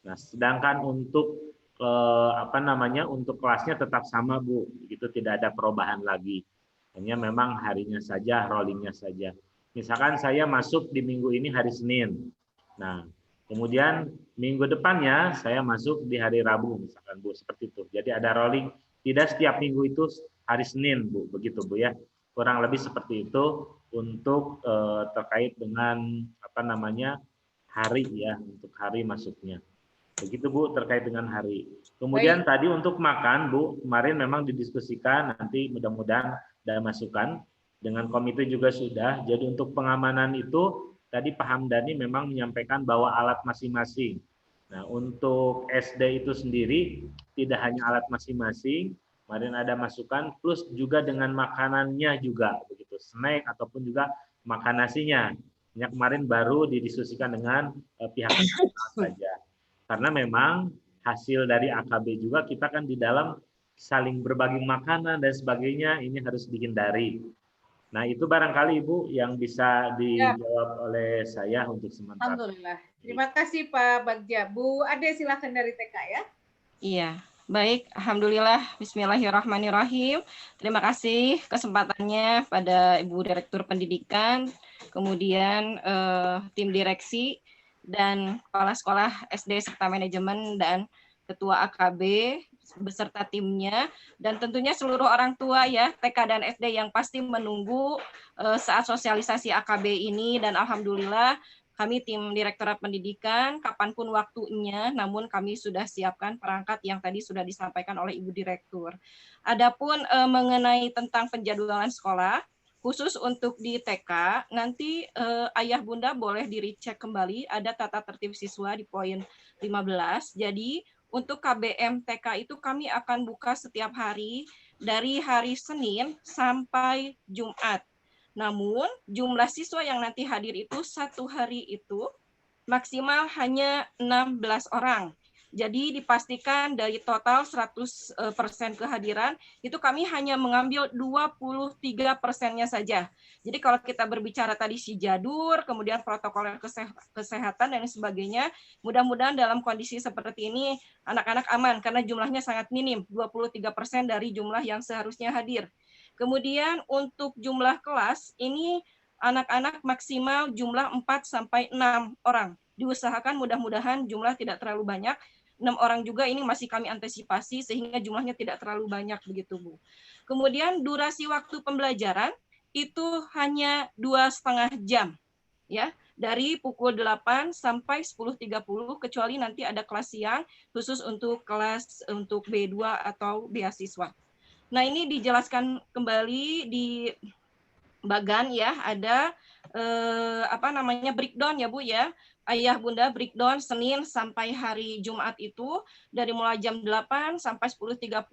S8: Nah, sedangkan untuk untuk kelasnya tetap sama, Bu. Itu tidak ada perubahan lagi. Hanya memang harinya saja, rollingnya saja. Misalkan saya masuk di minggu ini hari Senin. Nah, kemudian minggu depannya saya masuk di hari Rabu, misalkan, Bu, seperti itu. Jadi ada rolling. Tidak setiap minggu itu hari Senin, Bu. Begitu, Bu, ya. Kurang lebih seperti itu untuk terkait dengan hari ya, untuk hari masuknya. Begitu, Bu, terkait dengan hari. Kemudian tadi untuk makan, Bu, kemarin memang didiskusikan, nanti mudah-mudahan ada masukan. dengan komite juga sudah. Jadi untuk pengamanan itu tadi Pak Hamdani memang menyampaikan bahwa alat masing-masing. Nah, untuk SD itu sendiri tidak hanya alat masing-masing, kemarin ada masukan plus juga dengan makanannya juga begitu, snack ataupun juga makan nasinya. Yang kemarin baru didiskusikan dengan pihak saja. Karena memang hasil dari AKB juga kita kan di dalam saling berbagi makanan dan sebagainya, ini harus dihindari. Nah, itu barangkali Ibu yang bisa dijawab oleh saya untuk sementara.
S3: Alhamdulillah. Terima kasih Pak Bagja. Bu Ade silakan dari TK ya.
S9: Iya, baik. Alhamdulillah. Bismillahirrahmanirrahim. Terima kasih kesempatannya pada Ibu Direktur Pendidikan, kemudian tim direksi, dan kepala sekolah SD serta manajemen dan ketua AKB beserta timnya, dan tentunya seluruh orang tua ya TK dan SD yang pasti menunggu saat sosialisasi AKB ini. Dan alhamdulillah kami tim Direktorat Pendidikan kapanpun waktunya, namun kami sudah siapkan perangkat yang tadi sudah disampaikan oleh Ibu Direktur. Adapun mengenai tentang penjadwalan sekolah, khusus untuk di TK, nanti ayah bunda boleh di-recheck kembali, ada tata tertib siswa di poin 15. Jadi untuk KBM TK itu kami akan buka setiap hari dari hari Senin sampai Jumat. Namun jumlah siswa yang nanti hadir itu satu hari itu maksimal hanya 16 orang. Jadi dipastikan dari total 100% kehadiran, itu kami hanya mengambil 23%-nya saja. Jadi kalau kita berbicara tadi si jadur, kemudian protokol kesehatan dan sebagainya, mudah-mudahan dalam kondisi seperti ini anak-anak aman, karena jumlahnya sangat minim, 23% dari jumlah yang seharusnya hadir. Kemudian untuk jumlah kelas, ini anak-anak maksimal jumlah 4-6 orang. Diusahakan mudah-mudahan jumlah tidak terlalu banyak, 6 orang juga ini masih kami antisipasi sehingga jumlahnya tidak terlalu banyak begitu Bu. Kemudian durasi waktu pembelajaran itu hanya 2,5 jam ya, dari pukul 8 sampai 10.30 kecuali nanti ada kelas siang khusus untuk kelas untuk B2 atau beasiswa. Nah, ini dijelaskan kembali di bagan ya, ada breakdown ya Bu ya. Ayah bunda breakdown Senin sampai hari Jumat itu dari mulai jam 8 sampai 10.30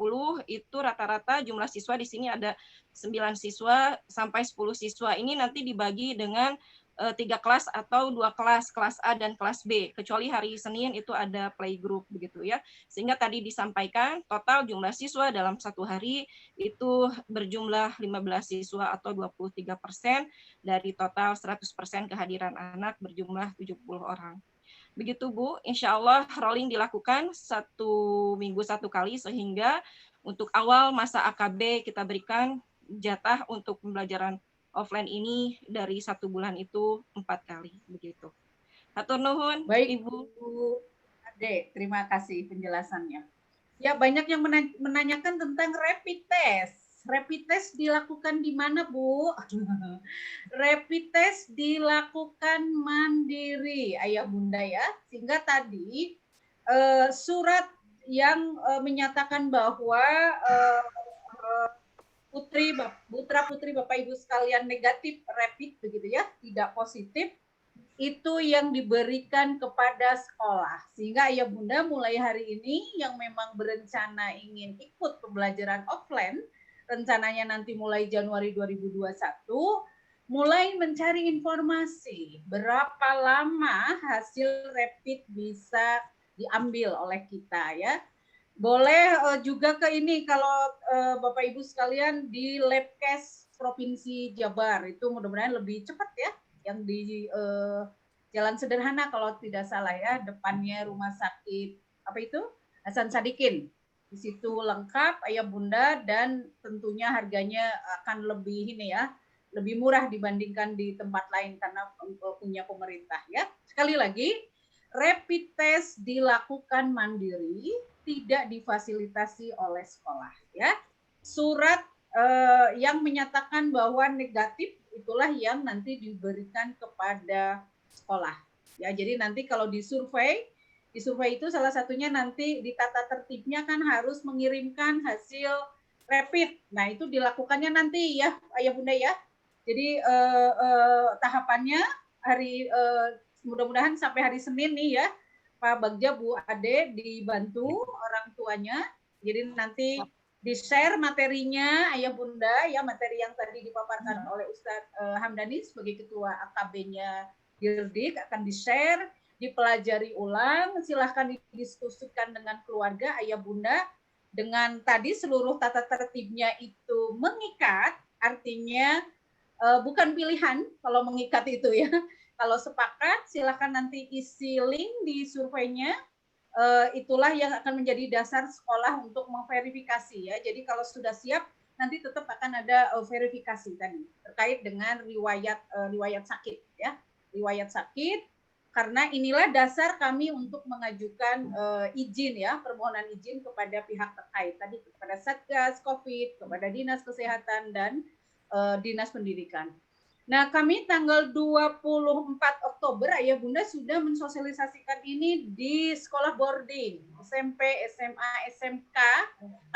S9: itu rata-rata jumlah siswa di sini ada 9 siswa sampai 10 siswa. Ini nanti dibagi dengan 3 kelas atau 2 kelas, kelas A dan kelas B. Kecuali hari Senin itu ada playgroup begitu ya. Sehingga tadi disampaikan total jumlah siswa dalam satu hari itu berjumlah 15 siswa atau 23% dari total 100% kehadiran anak berjumlah 70 orang. Begitu Bu, insya Allah rolling dilakukan 1 minggu 1 kali sehingga untuk awal masa AKB kita berikan jatah untuk pembelajaran offline ini dari 1 bulan itu 4 kali begitu. Hatur nuhun.
S3: Baik
S9: Ibu
S3: Ade, terima kasih penjelasannya. Ya, banyak yang menanyakan tentang rapid test. Rapid test dilakukan di mana, Bu? Rapid test dilakukan mandiri, ayah bunda ya. Sehingga tadi surat yang menyatakan bahwa putra putri Bapak Ibu sekalian negatif rapid begitu ya, tidak positif, itu yang diberikan kepada sekolah. Sehingga ayah bunda mulai hari ini yang memang berencana ingin ikut pembelajaran offline, rencananya nanti mulai Januari 2021, mulai mencari informasi berapa lama hasil rapid bisa diambil oleh kita ya. Boleh juga ke ini kalau Bapak Ibu sekalian di Labkes Provinsi Jabar itu mudah-mudahan lebih cepat ya, yang di Jalan Sederhana kalau tidak salah ya, depannya rumah sakit apa itu Hasan Sadikin. Di situ lengkap ayah bunda dan tentunya harganya akan lebih ini ya, lebih murah dibandingkan di tempat lain karena punya pemerintah ya. Sekali lagi, rapid test dilakukan mandiri, tidak difasilitasi oleh sekolah ya. Surat yang menyatakan bahwa negatif itulah yang nanti diberikan kepada sekolah ya. Jadi nanti kalau di survei itu salah satunya nanti di tata tertibnya kan harus mengirimkan hasil rapid. Nah, itu dilakukannya nanti ya ayah bunda ya Jadi tahapannya hari mudah-mudahan sampai hari Senin nih ya, Pak Bagja, Bu Ade dibantu orang tuanya. Jadi nanti di-share materinya Ayah Bunda ya, materi yang tadi dipaparkan oleh Ustadz Hamdani sebagai ketua AKB-nya Dirdik akan di-share, dipelajari ulang, silahkan didiskusikan dengan keluarga Ayah Bunda dengan tadi seluruh tata tertibnya itu mengikat, artinya bukan pilihan kalau mengikat itu ya. Kalau sepakat silahkan nanti isi link di surveinya. Itulah yang akan menjadi dasar sekolah untuk memverifikasi ya. Jadi kalau sudah siap nanti tetap akan ada verifikasi tadi terkait dengan riwayat sakit ya. Riwayat sakit, karena inilah dasar kami untuk mengajukan izin ya, permohonan izin kepada pihak terkait tadi, kepada Satgas Covid, kepada Dinas Kesehatan dan Dinas Pendidikan. Nah, kami tanggal 24 Oktober Ayah Bunda sudah mensosialisasikan ini di sekolah boarding, SMP, SMA, SMK,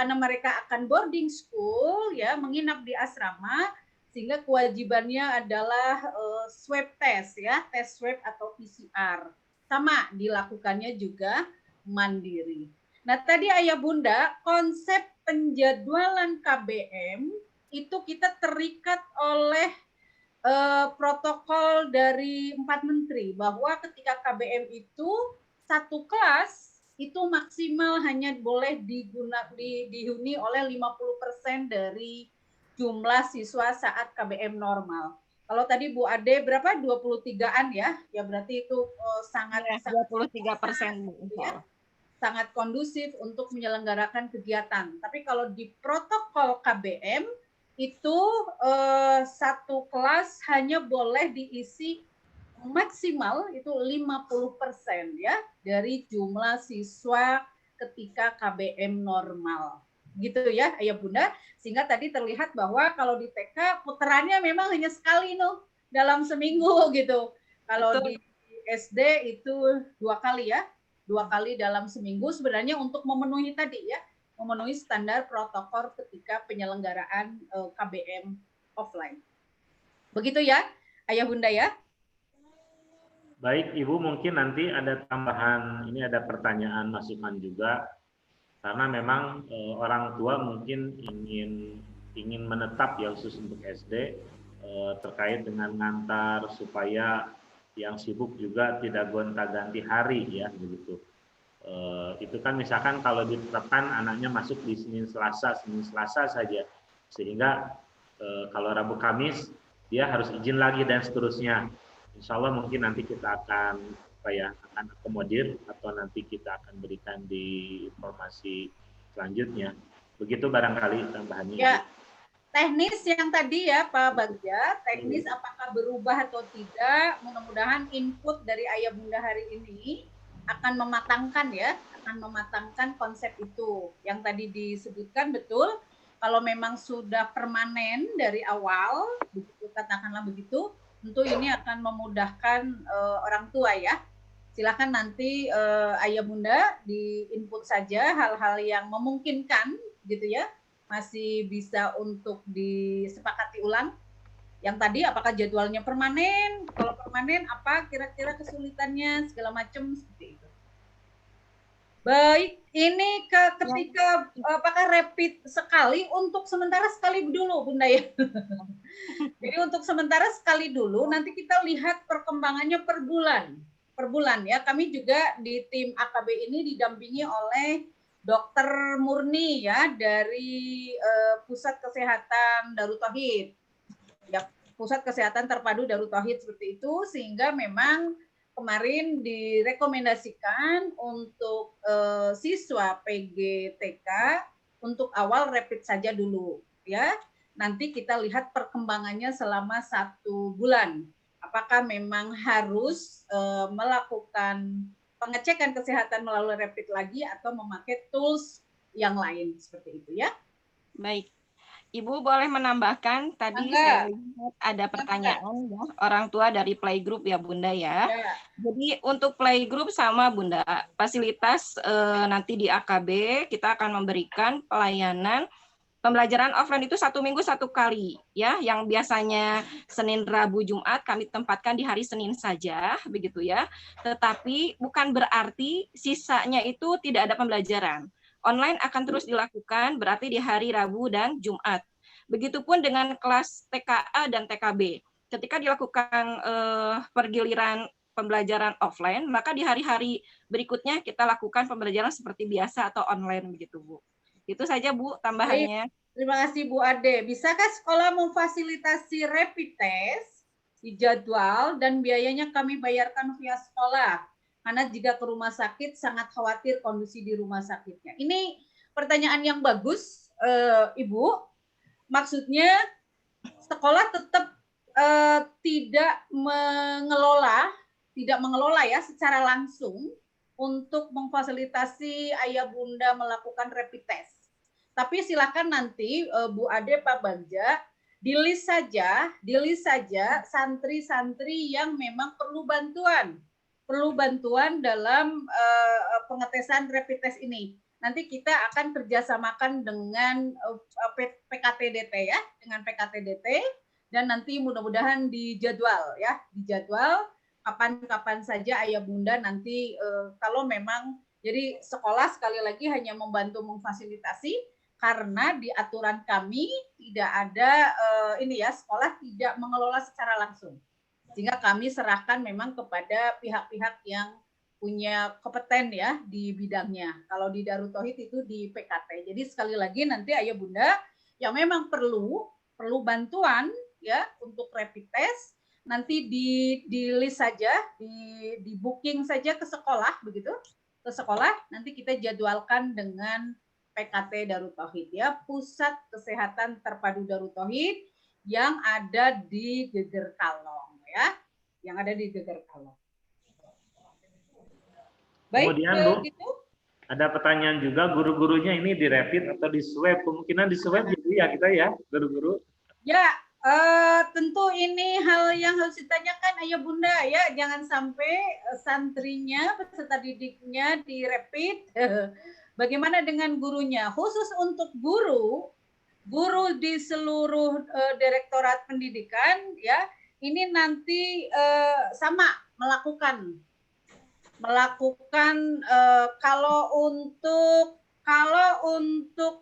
S3: karena mereka akan boarding school ya, menginap di asrama, sehingga kewajibannya adalah swab test ya, tes swab atau PCR. Sama dilakukannya juga mandiri. Nah, tadi Ayah Bunda, konsep penjadwalan KBM itu kita terikat oleh protokol dari 4 menteri bahwa ketika KBM itu satu kelas itu maksimal hanya boleh dihuni oleh 50% dari jumlah siswa saat KBM normal. Kalau tadi Bu Ade berapa? 23-an ya? Ya berarti itu sangat
S9: 23%, Bu.
S3: Ya, sangat kondusif untuk menyelenggarakan kegiatan. Tapi kalau di protokol KBM itu satu kelas hanya boleh diisi maksimal itu 50% ya dari jumlah siswa ketika KBM normal. Gitu ya Ayah Bunda, sehingga tadi terlihat bahwa kalau di TK puterannya memang hanya sekali dalam seminggu gitu. Kalau di SD itu 2 kali ya, 2 kali dalam seminggu sebenarnya untuk memenuhi tadi ya, memenuhi standar protokol ketika penyelenggaraan KBM offline. Begitu ya, Ayah Bunda ya.
S8: Baik, Ibu, mungkin nanti ada tambahan, ini ada pertanyaan masukan juga, karena memang orang tua mungkin ingin menetap ya khusus untuk SD terkait dengan ngantar supaya yang sibuk juga tidak gonta-ganti hari ya begitu. Itu kan misalkan kalau ditetapkan anaknya masuk di Senin Selasa saja, sehingga kalau Rabu Kamis dia harus izin lagi dan seterusnya. Insya Allah mungkin nanti kita akan akan akomodir atau nanti kita akan berikan di informasi selanjutnya. Begitu barangkali tambahannya.
S3: Ya, teknis yang tadi ya Pak Bagja, teknis apakah berubah atau tidak, mudah-mudahan input dari Ayah Bunda hari ini akan mematangkan konsep itu. Yang tadi disebutkan betul, kalau memang sudah permanen dari awal, katakanlah begitu, tentu ini akan memudahkan orang tua ya. Silakan nanti Ayah Bunda di input saja hal-hal yang memungkinkan gitu ya, masih bisa untuk disepakati ulang. Yang tadi apakah jadwalnya permanen? Kalau permanen apa kira-kira kesulitannya segala macam seperti itu. Baik, ini ketika apakah rapid sekali untuk sementara sekali dulu Bunda ya. Jadi untuk sementara sekali dulu, nanti kita lihat perkembangannya per bulan ya. Kami juga di tim AKB ini didampingi oleh Dokter Murni ya dari Pusat Kesehatan Darut Tauhid. Ya, Pusat Kesehatan Terpadu Darut Tauhid seperti itu, sehingga memang kemarin direkomendasikan untuk siswa PGTK untuk awal rapid saja dulu ya. Nanti kita lihat perkembangannya selama 1 bulan. Apakah memang harus melakukan pengecekan kesehatan melalui rapid lagi atau memakai tools yang lain seperti itu ya.
S9: Baik. Ibu boleh menambahkan tadi saya lihat ada pertanyaan ya, orang tua dari playgroup ya Bunda ya. Jadi untuk playgroup sama Bunda, fasilitas nanti di AKB kita akan memberikan pelayanan pembelajaran offline itu 1 minggu 1 kali ya, yang biasanya Senin, Rabu, Jumat kami tempatkan di hari Senin saja begitu ya. Tetapi bukan berarti sisanya itu tidak ada pembelajaran. Online akan terus dilakukan berarti di hari Rabu dan Jumat. Begitupun dengan kelas TKA dan TKB. Ketika dilakukan pergiliran pembelajaran offline, maka di hari-hari berikutnya kita lakukan pembelajaran seperti biasa atau online begitu, Bu. Itu saja, Bu, tambahannya.
S3: Terima kasih, Bu Ade. Bisakah sekolah memfasilitasi rapid test di jadwal dan biayanya kami bayarkan via sekolah? Karena jika ke rumah sakit sangat khawatir kondisi di rumah sakitnya. Ini pertanyaan yang bagus, Ibu. Maksudnya sekolah tetap tidak mengelola ya secara langsung untuk memfasilitasi ayah bunda melakukan rapid test. Tapi silakan nanti Bu Ade, Pak Bagja, di-list saja santri-santri yang memang perlu bantuan dalam pengetesan rapid test ini. Nanti kita akan kerjasamakan dengan PKTDT ya, dengan PKTDT, dan nanti mudah-mudahan dijadwal kapan-kapan saja ayah bunda nanti kalau memang jadi sekolah sekali lagi hanya membantu memfasilitasi karena di aturan kami tidak ada sekolah tidak mengelola secara langsung, sehingga kami serahkan memang kepada pihak-pihak yang punya kompeten ya di bidangnya. Kalau di Darut Tauhid itu di PKT. Jadi sekali lagi nanti ayah bunda yang memang perlu bantuan ya untuk rapid test nanti di list saja, di booking saja ke sekolah begitu, ke sekolah nanti kita jadwalkan dengan PKT Darut Tauhid ya, Pusat Kesehatan Terpadu Darut Tauhid yang ada di Geger Kalong ya, yang ada di Geger Kalong. Baik,
S8: kemudian Bu,
S3: gitu.
S8: Ada pertanyaan juga, guru-gurunya ini di rapid atau di swab? Kemungkinan di swab gitu ya kita ya, guru-guru.
S3: Ya, tentu ini hal yang harus ditanyakan ayah bunda ya, jangan sampai santrinya, peserta didiknya di rapid. Bagaimana dengan gurunya? Khusus untuk guru di seluruh direktorat pendidikan ya, ini nanti sama melakukan kalau untuk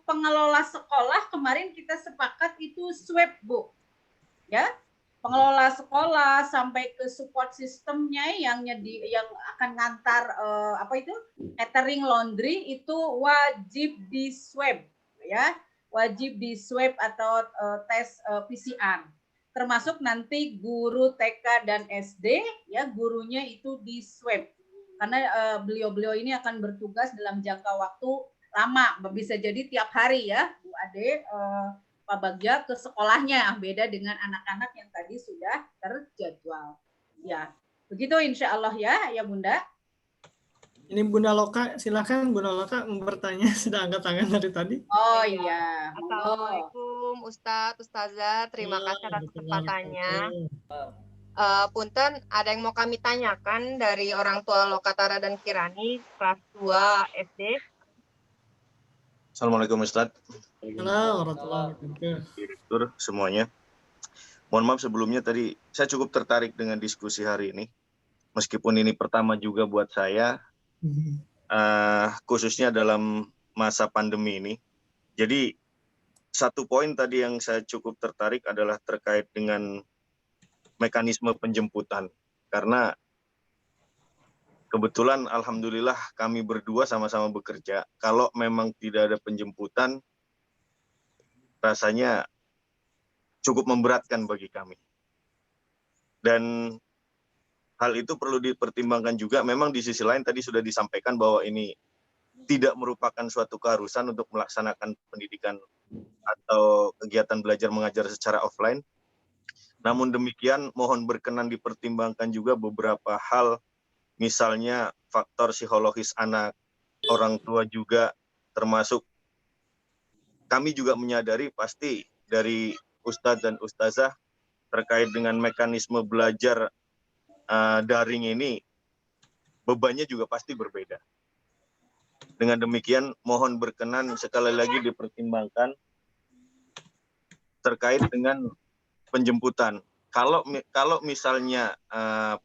S3: pengelola sekolah kemarin kita sepakat itu swab Bu ya, pengelola sekolah sampai ke support sistemnya yang akan ngantar catering laundry itu wajib di swab ya, wajib di swab atau tes PCR, termasuk nanti guru TK dan SD ya, gurunya itu di swab karena beliau-beliau ini akan bertugas dalam jangka waktu lama, bisa jadi tiap hari ya Bu Ade, Pak Bagja ke sekolahnya, beda dengan anak-anak yang tadi sudah terjadwal. Ya, begitu insya Allah ya Bunda.
S4: Ini Bunda Loka, silakan Bunda Loka bertanya, sudah angkat tangan dari tadi.
S3: Oh iya.
S10: Assalamualaikum Ustadz, Ustazah, terima kasih atas kesempatannya. Punten, ada yang mau kami tanyakan dari orang tua Lokatara dan Kirani kelas 2 SD.
S11: Assalamualaikum Ustadz.
S4: Assalamualaikum
S11: Direktur semuanya. Mohon maaf sebelumnya tadi saya cukup tertarik dengan diskusi hari ini. Meskipun ini pertama juga buat saya, khususnya dalam masa pandemi ini. Jadi satu poin tadi yang saya cukup tertarik adalah terkait dengan mekanisme penjemputan, karena kebetulan alhamdulillah kami berdua sama-sama bekerja. Kalau memang tidak ada penjemputan, rasanya cukup memberatkan bagi kami. Dan hal itu perlu dipertimbangkan juga. Memang di sisi lain tadi sudah disampaikan bahwa ini tidak merupakan suatu keharusan untuk melaksanakan pendidikan atau kegiatan belajar mengajar secara offline. Namun demikian, mohon berkenan dipertimbangkan juga beberapa hal, misalnya faktor psikologis anak, orang tua juga, termasuk kami juga menyadari pasti dari Ustadz dan Ustazah terkait dengan mekanisme belajar daring ini, bebannya juga pasti berbeda. Dengan demikian, mohon berkenan sekali lagi dipertimbangkan terkait dengan penjemputan. Kalau misalnya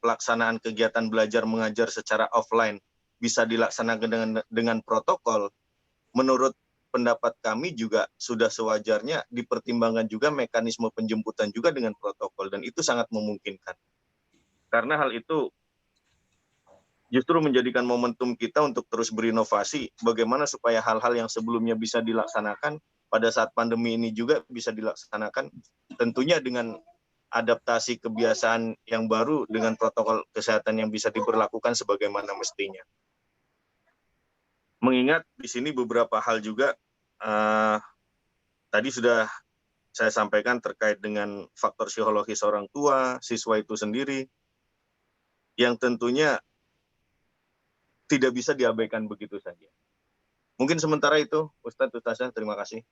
S11: pelaksanaan kegiatan belajar mengajar secara offline bisa dilaksanakan dengan protokol, menurut pendapat kami juga sudah sewajarnya dipertimbangkan juga mekanisme penjemputan juga dengan protokol, dan itu sangat memungkinkan. Karena hal itu justru menjadikan momentum kita untuk terus berinovasi bagaimana supaya hal-hal yang sebelumnya bisa dilaksanakan pada saat pandemi ini juga bisa dilaksanakan, tentunya dengan adaptasi kebiasaan yang baru dengan protokol kesehatan yang bisa diberlakukan sebagaimana mestinya. Mengingat di sini beberapa hal juga tadi sudah saya sampaikan terkait dengan faktor psikologis orang tua, siswa itu sendiri, yang tentunya tidak bisa diabaikan begitu saja. Mungkin sementara itu, Ustadz, Ustazah, terima kasih.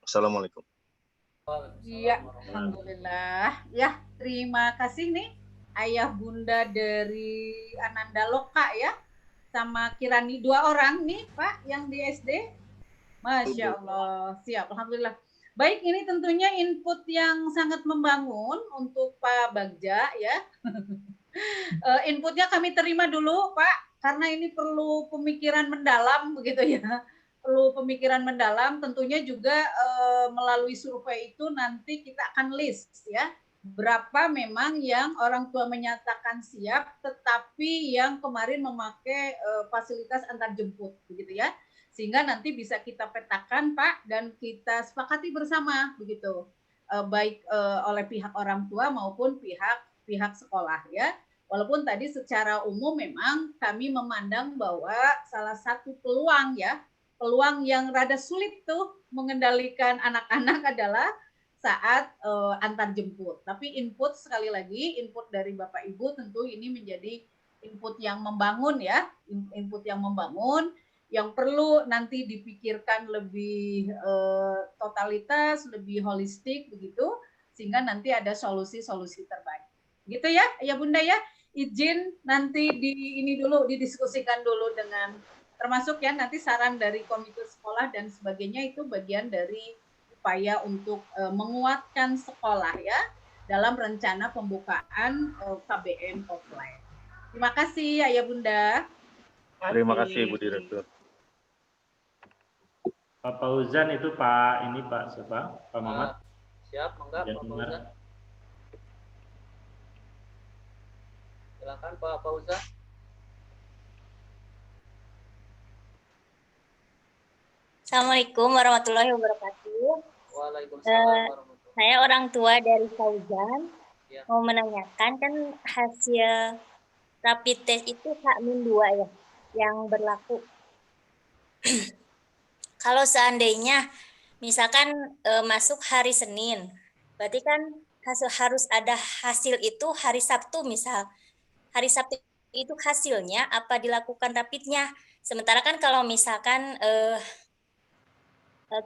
S11: Assalamualaikum.
S3: Iya, alhamdulillah. Ya, terima kasih nih ayah bunda dari Ananda Loka ya, sama Kirani, 2 orang nih Pak yang di SD. Masya Allah, siap, alhamdulillah. Baik, ini tentunya input yang sangat membangun untuk Pak Bagja ya. Inputnya kami terima dulu Pak, karena ini perlu pemikiran mendalam begitu ya. Perlu pemikiran mendalam, tentunya juga melalui survei itu nanti kita akan list ya, berapa memang yang orang tua menyatakan siap, tetapi yang kemarin memakai fasilitas antar jemput begitu ya. Sehingga nanti bisa kita petakan Pak, dan kita sepakati bersama begitu, baik oleh pihak orang tua maupun pihak sekolah ya. Walaupun tadi secara umum memang kami memandang bahwa salah satu peluang ya, peluang yang rada sulit tuh mengendalikan anak-anak adalah saat antar jemput. Tapi input, sekali lagi input dari Bapak Ibu tentu ini menjadi input yang membangun ya, input yang membangun, yang perlu nanti dipikirkan lebih totalitas, lebih holistik begitu, sehingga nanti ada solusi-solusi terbaik. Gitu ya, ya Bunda ya. Izin nanti didiskusikan dulu dengan, termasuk ya nanti saran dari komite sekolah dan sebagainya, itu bagian dari upaya untuk menguatkan sekolah ya dalam rencana pembukaan KBM offline. Terima kasih Ayah Bunda.
S8: Terima kasih Bu Direktur. Pak Fauzan itu Pak siapa? Pak Muhammad.
S1: Siap, monggo Pak Fauzan. Silakan Pak Fauzan.
S12: Assalamualaikum warahmatullahi wabarakatuh.
S1: Waalaikumsalam warahmatullahi.
S12: Saya orang tua dari Fauzan.
S1: Ya.
S12: Mau menanyakan, kan hasil rapid test itu H-2 ya yang berlaku. Kalau seandainya misalkan masuk hari Senin, berarti kan harus ada hasil itu hari Sabtu misal. Hari Sabtu itu hasilnya apa dilakukan rapidnya? Sementara kan kalau misalkan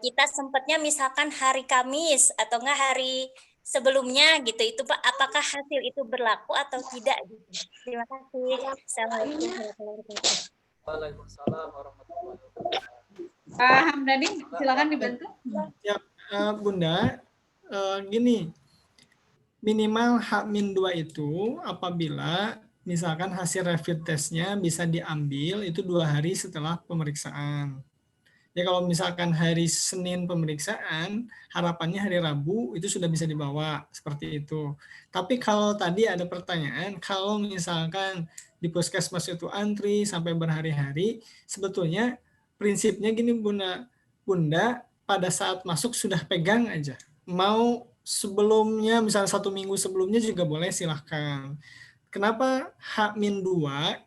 S12: kita sempatnya misalkan hari Kamis atau enggak hari sebelumnya gitu, itu Pak, apakah hasil itu berlaku atau tidak? Terima kasih. Assalamualaikum warahmatullahi wabarakatuh.
S1: Waalaikumsalam warahmatullahi wabarakatuh.
S3: Pak Hamdani, silakan dibantu.
S4: Ya, Bunda, gini, minimal H-2 itu apabila misalkan hasil rapid testnya bisa diambil itu 2 hari setelah pemeriksaan. Ya kalau misalkan hari Senin pemeriksaan, harapannya hari Rabu itu sudah bisa dibawa, seperti itu. Tapi kalau tadi ada pertanyaan, kalau misalkan di puskesmas itu antri sampai berhari-hari, sebetulnya prinsipnya gini Bunda, pada saat masuk sudah pegang aja. Mau sebelumnya, misalnya 1 minggu sebelumnya juga boleh, silahkan. Kenapa H-2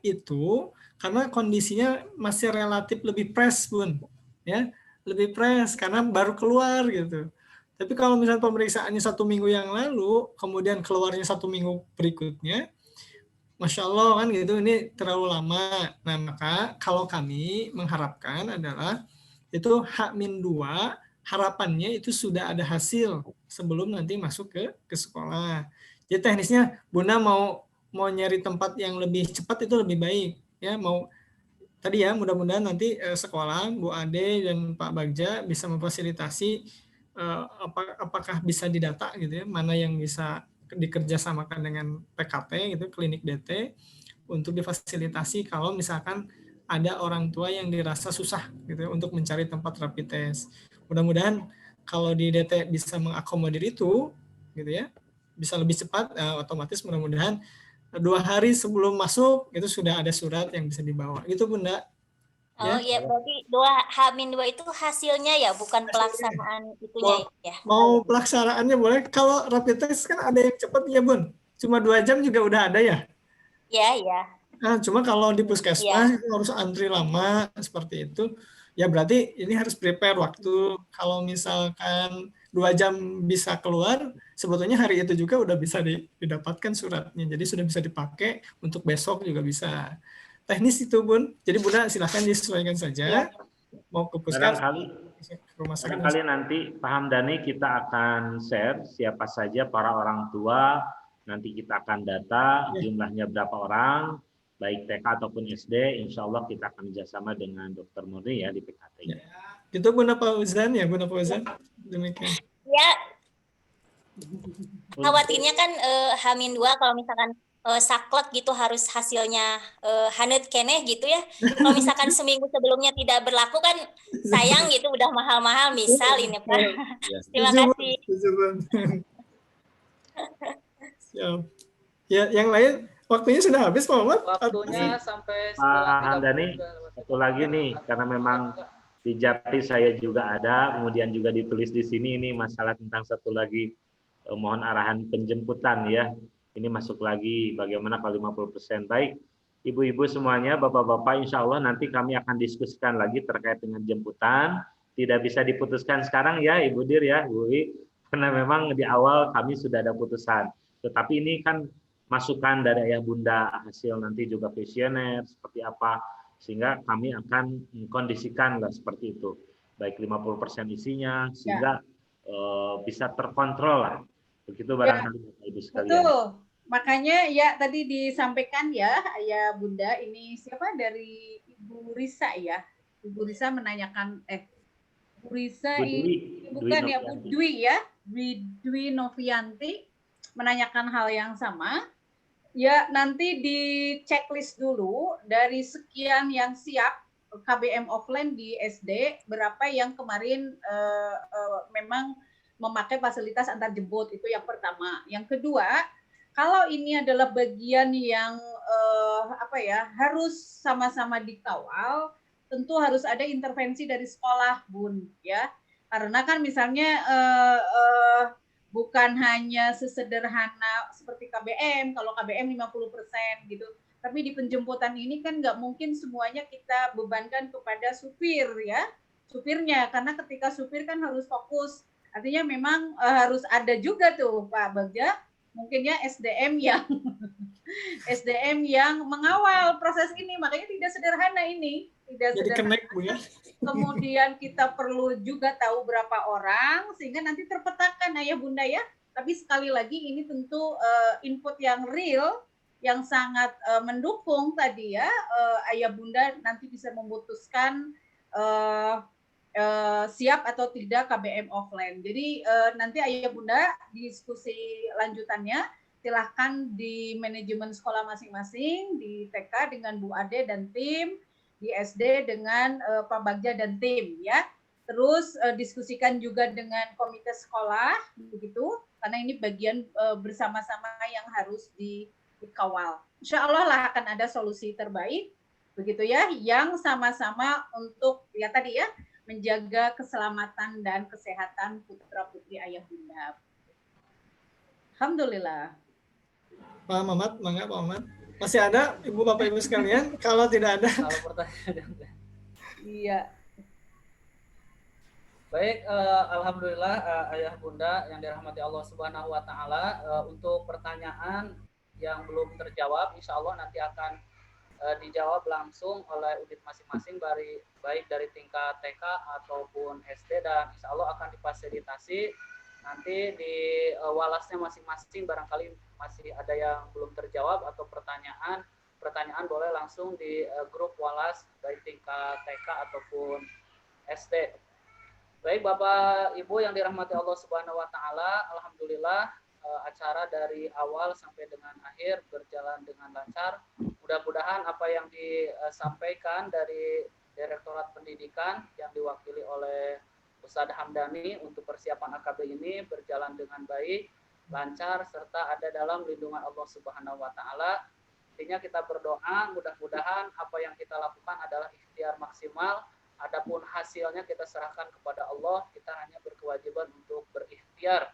S4: itu? Karena kondisinya masih relatif lebih fresh, Bun. Ya, lebih fresh karena baru keluar gitu. Tapi kalau misalnya pemeriksaannya 1 minggu yang lalu, kemudian keluarnya 1 minggu berikutnya, Masya Allah kan gitu, ini terlalu lama. Nah, maka kalau kami mengharapkan adalah itu H-2, harapannya itu sudah ada hasil sebelum nanti masuk ke sekolah. Jadi teknisnya Bunda mau nyari tempat yang lebih cepat itu lebih baik ya, tadi ya mudah-mudahan nanti sekolah Bu Ade dan Pak Bagja bisa memfasilitasi apakah bisa didata gitu ya, mana yang bisa dikerjasamakan dengan PKT gitu, klinik DT, untuk difasilitasi kalau misalkan ada orang tua yang dirasa susah gitu ya, untuk mencari tempat rapid test. Mudah-mudahan kalau di DT bisa mengakomodir itu gitu ya, bisa lebih cepat, otomatis mudah-mudahan 2 hari sebelum masuk itu sudah ada surat yang bisa dibawa. Itu Bunda.
S12: Oh ya, berarti H-2 itu hasilnya ya, bukan pelaksanaan itunya ya.
S4: Mau pelaksanaannya boleh. Kalau rapid test kan ada yang cepat ya Bun. Cuma 2 jam juga udah ada ya.
S12: Iya, iya.
S4: Nah, cuma kalau di puskesmas itu harus antri lama seperti itu. Ya berarti ini harus prepare waktu. Kalau misalkan 2 jam bisa keluar, sebetulnya hari itu juga udah bisa didapatkan suratnya. Jadi sudah bisa dipakai untuk besok juga bisa. Teknis itu Bun. Jadi Bunda silahkan disesuaikan saja. Mau ke puskesmas,
S8: barangkali nanti Pak Hamdani kita akan share siapa saja para orang tua. Nanti kita akan data jumlahnya berapa orang, baik TK ataupun SD. Insya Allah kita akan kerjasama dengan Dr. Murni ya di PKT.
S4: Itu Bunda Fauzan ya, Bunda Fauzan. Demikian.
S12: Ya. Khawatirnya kan H-2 kalau misalkan saklek gitu harus hasilnya hanet keneh gitu ya. Kalau misalkan seminggu sebelumnya tidak berlaku kan sayang gitu, udah mahal-mahal misal ini Pak. Terima kasih.
S4: Siap. Ya, yang lain waktunya sudah habis Pak Muhammad.
S1: Waktunya sampai
S8: Pak Hamdani, satu lagi nih, karena memang di Japri saya juga ada, kemudian juga ditulis di sini ini masalah tentang satu lagi mohon arahan penjemputan ya. Ini masuk lagi bagaimana kalau 50%. Baik, ibu-ibu semuanya, bapak-bapak, insya Allah nanti kami akan diskusikan lagi terkait dengan jemputan. Tidak bisa diputuskan sekarang ya Ibu Dir ya, Bu I, karena memang di awal kami sudah ada putusan. Tetapi ini kan masukan dari ayah bunda, hasil nanti juga kuesioner, seperti apa, sehingga kami akan mengkondisikan lah seperti itu. Baik 50% isinya, sehingga bisa terkontrol lah. Begitu barangkali Ibu sekalian.
S3: Betul. Makanya ya tadi disampaikan ya ayah bunda, ini siapa dari Ibu Risa ya. Ibu Risa menanyakan Bu Risa ini bukan ya Bu Dwi ya, Dwi Novianti menanyakan hal yang sama. Ya nanti di checklist dulu dari sekian yang siap KBM offline di SD, berapa yang kemarin memang memakai fasilitas antar jemput, itu yang pertama. Yang kedua, kalau ini adalah bagian yang harus sama-sama dikawal, tentu harus ada intervensi dari sekolah, Bun, ya. Karena kan misalnya bukan hanya sesederhana seperti KBM, kalau KBM 50% gitu. Tapi di penjemputan ini kan nggak mungkin semuanya kita bebankan kepada supir ya, supirnya. Karena ketika supir kan harus fokus. Artinya memang harus ada juga tuh Pak Bagja, mungkinnya SDM yang mengawal proses ini, makanya tidak sederhana ini, tidak sederhana. Kemudian kita perlu juga tahu berapa orang sehingga nanti terpetakan ayah bunda ya. Tapi sekali lagi ini tentu input yang real, yang sangat mendukung tadi ya, ayah bunda nanti bisa memutuskan siap atau tidak KBM offline. Jadi nanti ayah bunda diskusi lanjutannya silahkan di manajemen sekolah masing-masing, di TK dengan Bu Ade dan tim, di SD dengan Pak Bagja dan tim ya. Terus diskusikan juga dengan komite sekolah begitu, karena ini bagian bersama-sama yang harus dikawal. Insya Allah lah akan ada solusi terbaik begitu ya, yang sama-sama untuk ya tadi ya, menjaga keselamatan dan kesehatan putra-putri ayah bunda. Alhamdulillah.
S4: Pak Mamat, mangga Pak Mamat. Masih ada Ibu Bapak Ibu sekalian? Kalau tidak ada.
S1: Kalau pertanyaan.
S3: Iya.
S1: Baik, alhamdulillah ayah bunda yang dirahmati Allah Subhanahu wa taala, untuk pertanyaan yang belum terjawab insya Allah nanti akan dijawab langsung oleh unit masing-masing, baik dari tingkat TK ataupun SD, dan insya Allah akan difasilitasi nanti di walasnya masing-masing. Barangkali masih ada yang belum terjawab atau pertanyaan boleh langsung di grup walas baik tingkat TK ataupun SD. Baik Bapak Ibu yang dirahmati Allah Subhanahu wa taala, alhamdulillah acara dari awal sampai dengan akhir berjalan dengan lancar. Mudah-mudahan apa yang disampaikan dari Direktorat Pendidikan yang diwakili oleh Ustadz Hamdani untuk persiapan AKB ini berjalan dengan baik, lancar, serta ada dalam lindungan Allah Subhanahu wa taala. Intinya kita berdoa mudah-mudahan apa yang kita lakukan adalah ikhtiar maksimal. Adapun hasilnya kita serahkan kepada Allah, kita hanya berkewajiban untuk berikhtiar.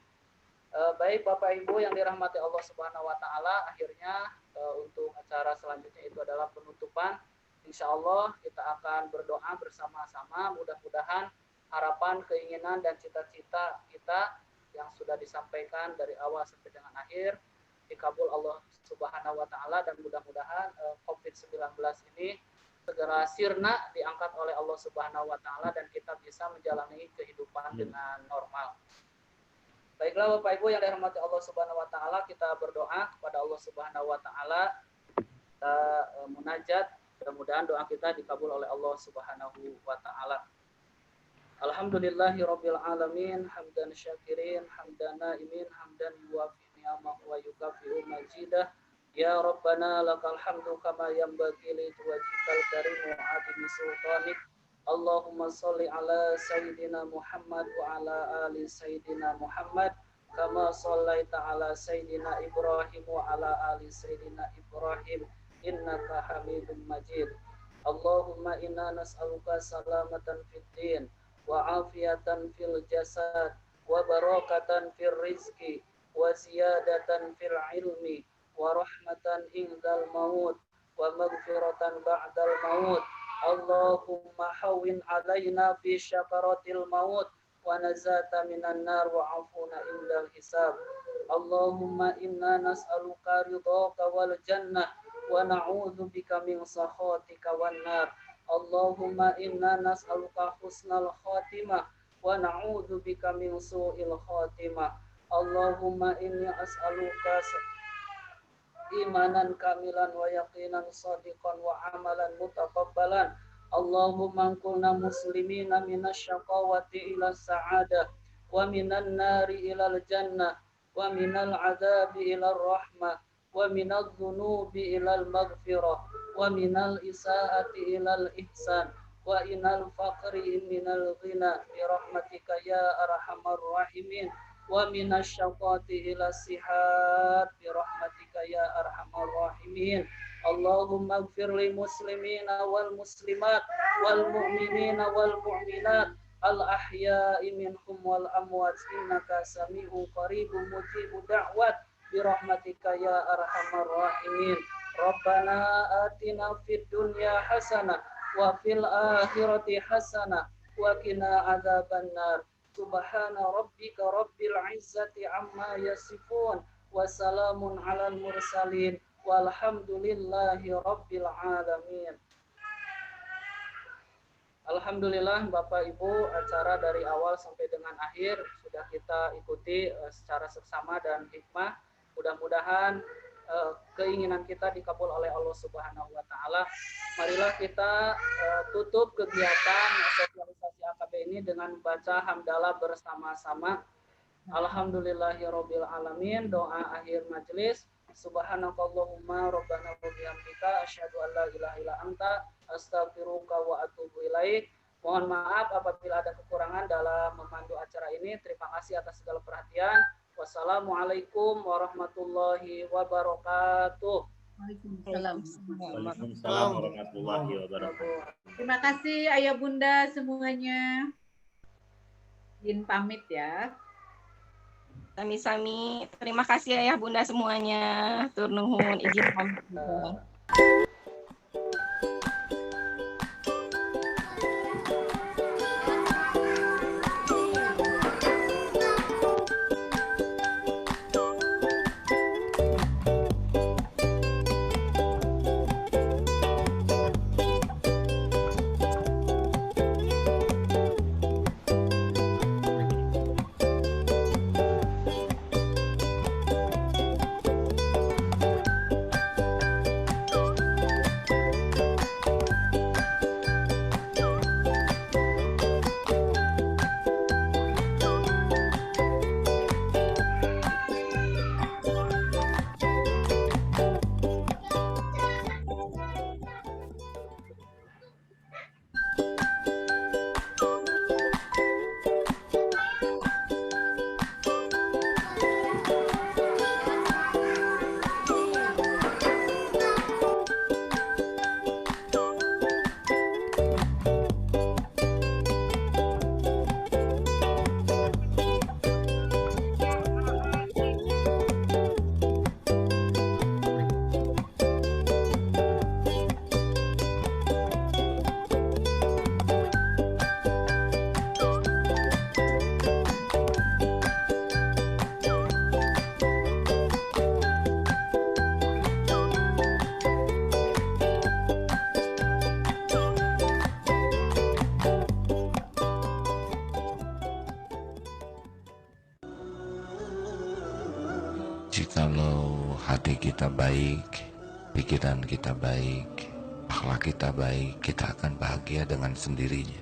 S1: Baik Bapak Ibu yang dirahmati Allah Subhanahu wa taala, akhirnya untuk acara selanjutnya itu adalah penutupan. Insya Allah kita akan berdoa bersama-sama, mudah-mudahan harapan, keinginan dan cita-cita kita yang sudah disampaikan dari awal sampai dengan akhir dikabul Allah Subhanahu wa taala, dan mudah-mudahan COVID-19 ini segera sirna, diangkat oleh Allah Subhanahu wa taala, dan kita bisa menjalani kehidupan dengan normal. Baiklah Bapak Ibu yang dirahmati Allah Subhanahu wa taala, kita berdoa kepada Allah Subhanahu wa taala. Kita munajat, mudah-mudahan doa kita dikabul oleh Allah Subhanahu wa taala. Alhamdulillahirabbil alamin, hamdan syakirin, hamdan naimin, hamdan yuwafi ni'amahu wa yukafi'u majidah. Ya Rabbana lakal hamdu kama yanbaghi li wajhikal karim wa 'azimi sultanik. Allahumma sholli ala sayyidina Muhammad wa ala ali sayyidina Muhammad kama shallaita ala sayyidina Ibrahim wa ala ali sayyidina Ibrahim innaka Hamidum Majid. Allahumma inna nas'aluka salamatan fid din wa afiyatan fil jasad wa barakatan fil rizqi wa ziyadatan fil ilmi wa rahmatan indal maut wa maghfiratan ba'dal maut. Allahumma hawwin alaina fi syakaratil maut wa nazata minan nar wa afuna indal hisab. Allahumma inna nas'aluka ridhaka wal jannah wa na'udzu bika min sakhatika wan nar. Allahumma inna nas'aluka husnal khatimah wa na'udzu bika min su'il khatimah. Allahumma inni as'aluka imanan kamilan wa yaqinan sadiqan wa amalan mutaqabbalan. Allahumma anqulna muslimina minasyaqawati ila sa'adah wa minan nari ila jannah wa minal adabi ila rahmah wa minadh dhunubi ila maghfirah wa minal isaati ila ihsan wa inal faqri minal ghina bi rahmatika ya arhamar rahimin wa minasyaqati ila sihat bi rahmatika ya arhamar rahimin. Allahumma ighfir lil muslimina wal muslimat wal mu'minina wal mu'minat al ahya'i minhum wal amwat innaka sami'un qaribun mujibud da'wat bi rahmatika ya arhamar rahimin. Rabbana atina fid dunya hasanah wa fil akhirati hasanah wa qina adzabannar. Subhana rabbika rabbil izzati amma yasifun wa salamun alal mursalin walhamdulillahi rabbil alamin. Alhamdulillah Bapak Ibu, acara dari awal sampai dengan akhir sudah kita ikuti secara seksama dan hikmah. Mudah-mudahan keinginan kita dikabul oleh Allah Subhanahu wa taala. Marilah kita tutup kegiatan sosialisasi AKB ini dengan baca hamdalah bersama-sama. Alhamdulillahirabbil alamin. Doa akhir majelis. Subhanakallahumma rabbana wa bihamdika asyhadu an la ilaha illa anta astaghfiruka wa atubu ilaik. Mohon maaf apabila ada kekurangan dalam memandu acara ini. Terima kasih atas segala perhatian. Wassalamualaikum warahmatullahi wabarakatuh.
S3: Waalaikumsalam.
S8: Waalaikumsalam warahmatullahi wabarakatuh.
S3: Terima kasih Ayah Bunda semuanya. Izin pamit ya.
S9: Sami-sami. Terima kasih Ayah Bunda semuanya. Tur nuhun izin pamit.
S13: Jikalau hati kita baik, pikiran kita baik, akhlak kita baik, kita akan bahagia dengan sendirinya.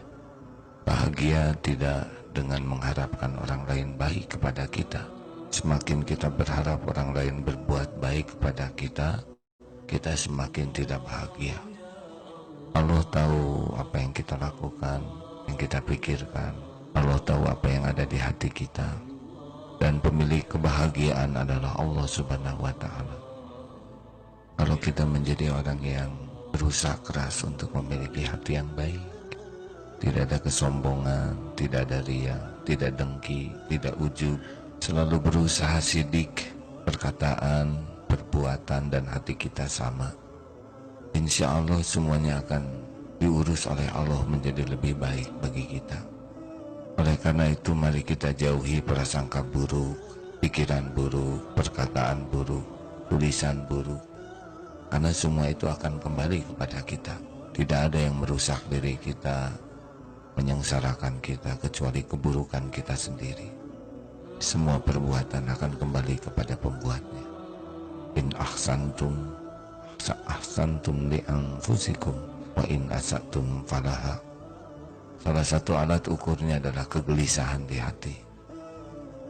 S13: Bahagia tidak dengan mengharapkan orang lain baik kepada kita. Semakin kita berharap orang lain berbuat baik kepada kita, kita semakin tidak bahagia. Allah tahu apa yang kita lakukan, yang kita pikirkan. Allah tahu apa yang ada di hati kita. Dan pemilik kebahagiaan adalah Allah Subhanahu wa Ta'ala. Kalau kita menjadi orang yang berusaha keras untuk memiliki hati yang baik, tidak ada kesombongan, tidak ada riya, tidak dengki, tidak ujub, selalu berusaha sidik, perkataan, perbuatan, dan hati kita sama. Insya Allah semuanya akan diurus oleh Allah menjadi lebih baik bagi kita. Oleh karena itu mari kita jauhi prasangka buruk, pikiran buruk, perkataan buruk, tulisan buruk. Karena semua itu akan kembali kepada kita. Tidak ada yang merusak diri kita, menyengsarakan kita kecuali keburukan kita sendiri. Semua perbuatan akan kembali kepada pembuatnya. In ahsantum li anfusikum wa in asatum falaha. Salah satu alat ukurnya adalah kegelisahan di hati.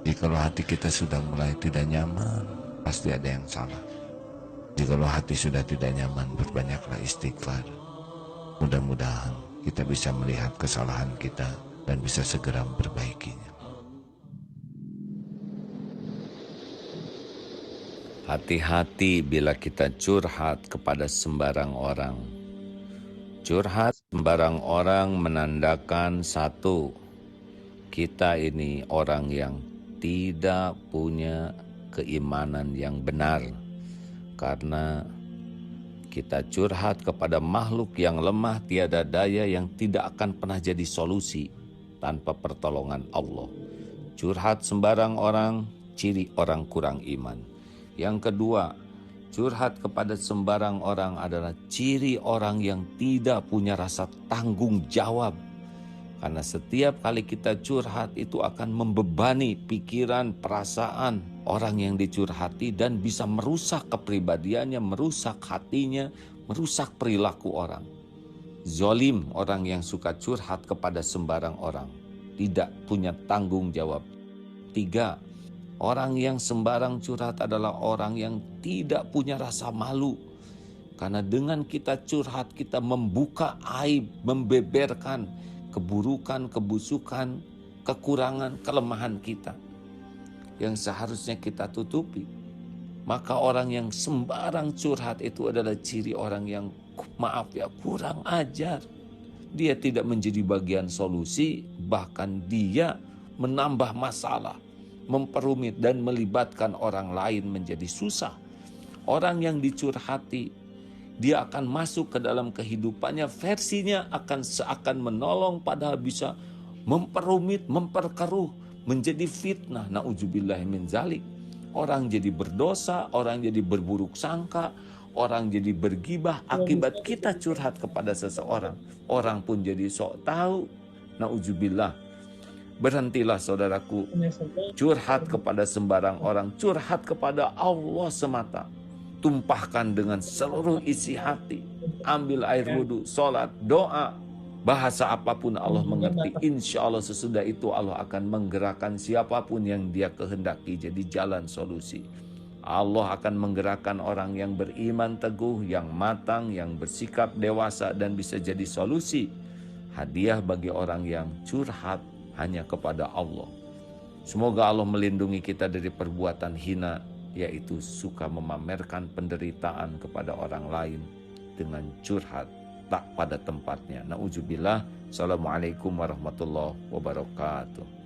S13: Jikalau hati kita sudah mulai tidak nyaman, pasti ada yang salah. Jikalau hati sudah tidak nyaman, berbanyaklah istighfar. Mudah-mudahan kita bisa melihat kesalahan kita dan bisa segera memperbaikinya.
S14: Hati-hati bila kita curhat kepada sembarang orang. Curhat sembarang orang menandakan satu, kita ini orang yang tidak punya keimanan yang benar. Karena kita curhat kepada makhluk yang lemah tiada daya yang tidak akan pernah jadi solusi tanpa pertolongan Allah. Curhat sembarang orang, ciri orang kurang iman. Yang kedua, curhat kepada sembarang orang adalah ciri orang yang tidak punya rasa tanggung jawab. Karena setiap kali kita curhat itu akan membebani pikiran, perasaan orang yang dicurhati dan bisa merusak kepribadiannya, merusak hatinya, merusak perilaku orang. Zolim orang yang suka curhat kepada sembarang orang, tidak punya tanggung jawab. 3. Orang yang sembarang curhat adalah orang yang tidak punya rasa malu. Karena dengan kita curhat, kita membuka aib, membeberkan keburukan, kebusukan, kekurangan, kelemahan kita yang seharusnya kita tutupi. Maka orang yang sembarang curhat itu adalah ciri orang yang, maaf ya, kurang ajar. Dia tidak menjadi bagian solusi, bahkan dia menambah masalah, memperumit dan melibatkan orang lain menjadi susah. Orang yang dicurhati, dia akan masuk ke dalam kehidupannya, versinya akan seakan menolong padahal bisa memperumit, memperkeruh, menjadi fitnah. Na'udzubillahi min zalik. Orang jadi berdosa, orang jadi berburuk sangka, orang jadi bergibah akibat kita curhat kepada seseorang. Orang pun jadi sok tahu. Na'udzubillah. Berhentilah saudaraku, curhat kepada sembarang orang, curhat kepada Allah semata. Tumpahkan dengan seluruh isi hati, ambil air wudhu, sholat, doa, bahasa apapun Allah mengerti. Insya Allah sesudah itu Allah akan menggerakkan siapapun yang dia kehendaki jadi jalan solusi. Allah akan menggerakkan orang yang beriman teguh, yang matang, yang bersikap dewasa dan bisa jadi solusi. Hadiah bagi orang yang curhat hanya kepada Allah. Semoga Allah melindungi kita dari perbuatan hina, yaitu suka memamerkan penderitaan kepada orang lain dengan curhat tak pada tempatnya. Na'udzubillah. Assalamualaikum warahmatullahi wabarakatuh.